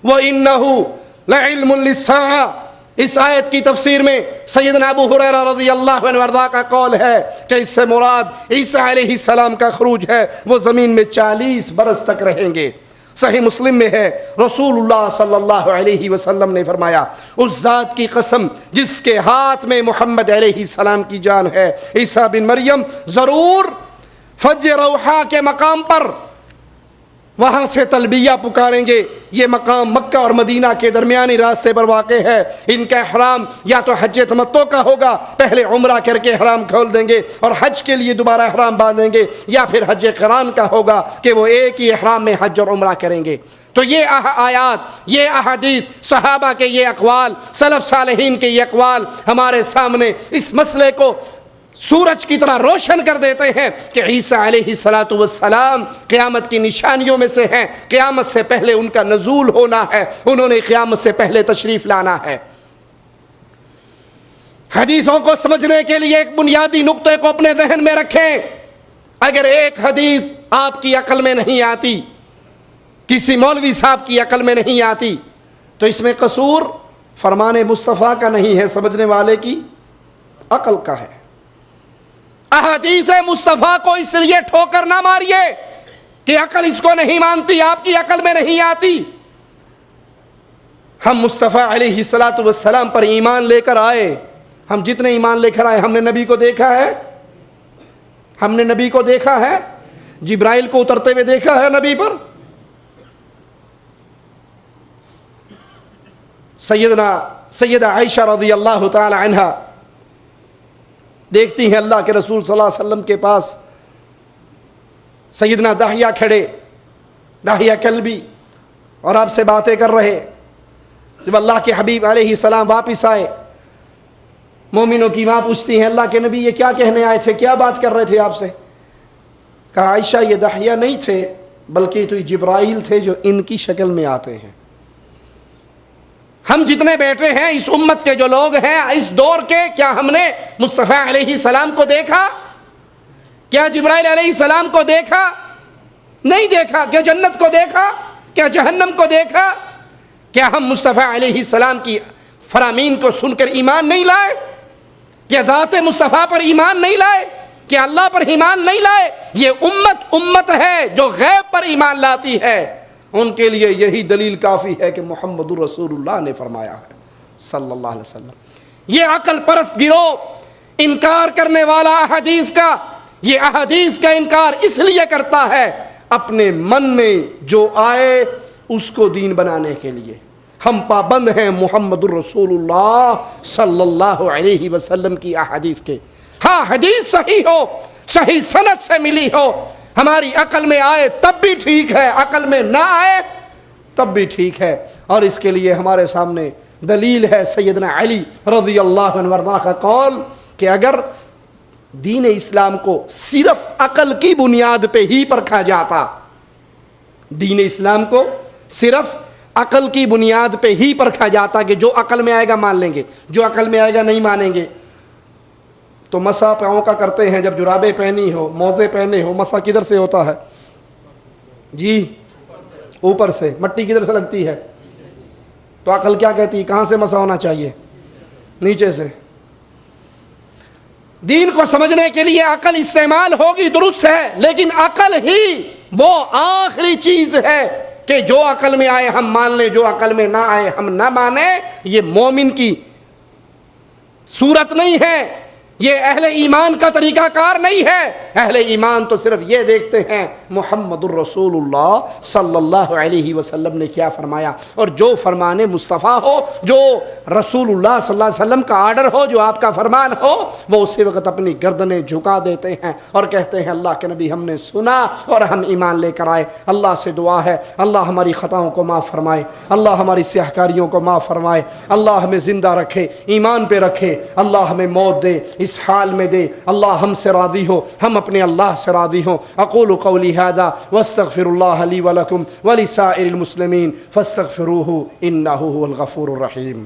وَإِنَّهُ لَعِلْمٌ لِلسَّاعَةِ، اس آیت کی تفسیر میں سیدنا ابو ہریرہ رضی اللہ عنہ وارضاہ کا قول ہے کہ اس سے مراد عیسیٰ علیہ السلام کا خروج ہے، وہ زمین میں 40 برس تک رہیں گے۔ صحیح مسلم میں ہے رسول اللہ صلی اللہ علیہ وسلم نے فرمایا اس ذات کی قسم جس کے ہاتھ میں محمد علیہ السلام کی جان ہے، عیسیٰ بن مریم ضرور فج روحا کے مقام پر وہاں سے تلبیہ پکاریں گے۔ یہ مقام مکہ اور مدینہ کے درمیانی راستے پر واقع ہے۔ ان کا احرام یا تو حج تمتع کا ہوگا، پہلے عمرہ کر کے احرام کھول دیں گے اور حج کے لیے دوبارہ احرام باندھیں گے، یا پھر حج قران کا ہوگا کہ وہ ایک ہی احرام میں حج اور عمرہ کریں گے۔ تو یہ آیات، یہ احادیث، صحابہ کے یہ اقوال، سلف صالحین کے یہ اقوال ہمارے سامنے اس مسئلے کو سورج کی طرح روشن کر دیتے ہیں کہ عیسیٰ علیہ السلام قیامت کی نشانیوں میں سے ہیں۔ قیامت سے پہلے ان کا نزول ہونا ہے، انہوں نے قیامت سے پہلے تشریف لانا ہے۔ حدیثوں کو سمجھنے کے لیے ایک بنیادی نقطے کو اپنے ذہن میں رکھیں۔ اگر ایک حدیث آپ کی عقل میں نہیں آتی، کسی مولوی صاحب کی عقل میں نہیں آتی، تو اس میں قصور فرمان مصطفیٰ کا نہیں ہے، سمجھنے والے کی عقل کا ہے۔ احادیث مصطفیٰ کو اس لیے ٹھوکر نہ ماریے کہ عقل اس کو نہیں مانتی، آپ کی عقل میں نہیں آتی۔ ہم مصطفیٰ علیہ السلام پر ایمان لے کر آئے، ہم جتنے ایمان لے کر آئے، ہم نے نبی کو دیکھا ہے، ہم نے نبی کو دیکھا ہے، جبرائیل کو اترتے ہوئے دیکھا ہے نبی پر۔ سیدہ عائشہ رضی اللہ تعالی عنہا دیکھتی ہیں اللہ کے رسول صلی اللہ علیہ وسلم کے پاس سیدنا داہیہ کھڑے، داہیہ کلبی، اور آپ سے باتیں کر رہے۔ جب اللہ کے حبیب علیہ السلام واپس آئے، مومنوں کی ماں پوچھتی ہیں اللہ کے نبی یہ کیا کہنے آئے تھے، کیا بات کر رہے تھے آپ سے؟ کہا عائشہ یہ داہیہ نہیں تھے بلکہ تو جبرائیل تھے جو ان کی شکل میں آتے ہیں۔ ہم جتنے بیٹھے ہیں اس امت کے جو لوگ ہیں اس دور کے، کیا ہم نے مصطفیٰ علیہ السلام کو دیکھا؟ کیا جبرائیل علیہ السلام کو دیکھا؟ نہیں دیکھا۔ کیا جنت کو دیکھا؟ کیا جہنم کو دیکھا؟ کیا ہم مصطفیٰ علیہ السلام کی فرامین کو سن کر ایمان نہیں لائے؟ کیا ذات مصطفیٰ پر ایمان نہیں لائے؟ کیا اللہ پر ایمان نہیں لائے؟ یہ امت ہے جو غیب پر ایمان لاتی ہے، ان کے لیے یہی دلیل کافی ہے کہ محمد رسول اللہ نے فرمایا ہے صلی اللہ علیہ وسلم۔ یہ عقل پرست گروہ انکار کرنے والا احادیث کا، یہ احادیث کا انکار اس لیے کرتا ہے اپنے من میں جو آئے اس کو دین بنانے کے لیے۔ ہم پابند ہیں محمد الرسول اللہ صلی اللہ علیہ وسلم کی احادیث کے۔ ہاں حدیث صحیح ہو، صحیح سند سے ملی ہو، ہماری عقل میں آئے تب بھی ٹھیک ہے، عقل میں نہ آئے تب بھی ٹھیک ہے۔ اور اس کے لیے ہمارے سامنے دلیل ہے سیدنا علی رضی اللہ عنہ وارضاہ کا قول کہ اگر دین اسلام کو صرف عقل کی بنیاد پہ ہی پرکھا جاتا، دین اسلام کو صرف عقل کی بنیاد پہ ہی پرکھا جاتا کہ جو عقل میں آئے گا مان لیں گے، جو عقل میں آئے گا نہیں مانیں گے، تو مسح پاؤں کا کرتے ہیں جب جرابیں پہنی ہو، موزے پہنے ہو، مسح کدھر سے ہوتا ہے جی؟ اوپر سے۔ مٹی کدھر سے لگتی ہے؟ تو عقل کیا کہتی ہے کہاں سے مسح ہونا چاہیے؟ نیچے سے۔ دین کو سمجھنے کے لیے عقل استعمال ہوگی، درست ہے، لیکن عقل ہی وہ آخری چیز ہے کہ جو عقل میں آئے ہم مان لیں، جو عقل میں نہ آئے ہم نہ مانیں۔ یہ مومن کی صورت نہیں ہے، یہ اہل ایمان کا طریقہ کار نہیں ہے۔ اہل ایمان تو صرف یہ دیکھتے ہیں محمد الرسول اللہ صلی اللہ علیہ وسلم نے کیا فرمایا، اور جو فرمان مصطفیٰ ہو، جو رسول اللہ صلی اللہ علیہ وسلم کا آرڈر ہو، جو آپ کا فرمان ہو، وہ اسی وقت اپنی گردنیں جھکا دیتے ہیں اور کہتے ہیں اللہ کے نبی ہم نے سنا اور ہم ایمان لے کر آئے۔ اللہ سے دعا ہے اللہ ہماری خطاؤں کو معاف فرمائے، اللہ ہماری سیاہکاریوں کو معاف فرمائے، اللہ ہمیں زندہ رکھے، ایمان پہ رکھے، اللہ ہمیں موت دے، اس حال میں دے، اللہ ہم سے راضی ہو، ہم اپنے اللہ سے راضی ہوں۔ اقول قولی ھذا واستغفر اللہ لی ولکم ولسائر المسلمین فاستغفروہ انہ ھو الغفور الرحیم۔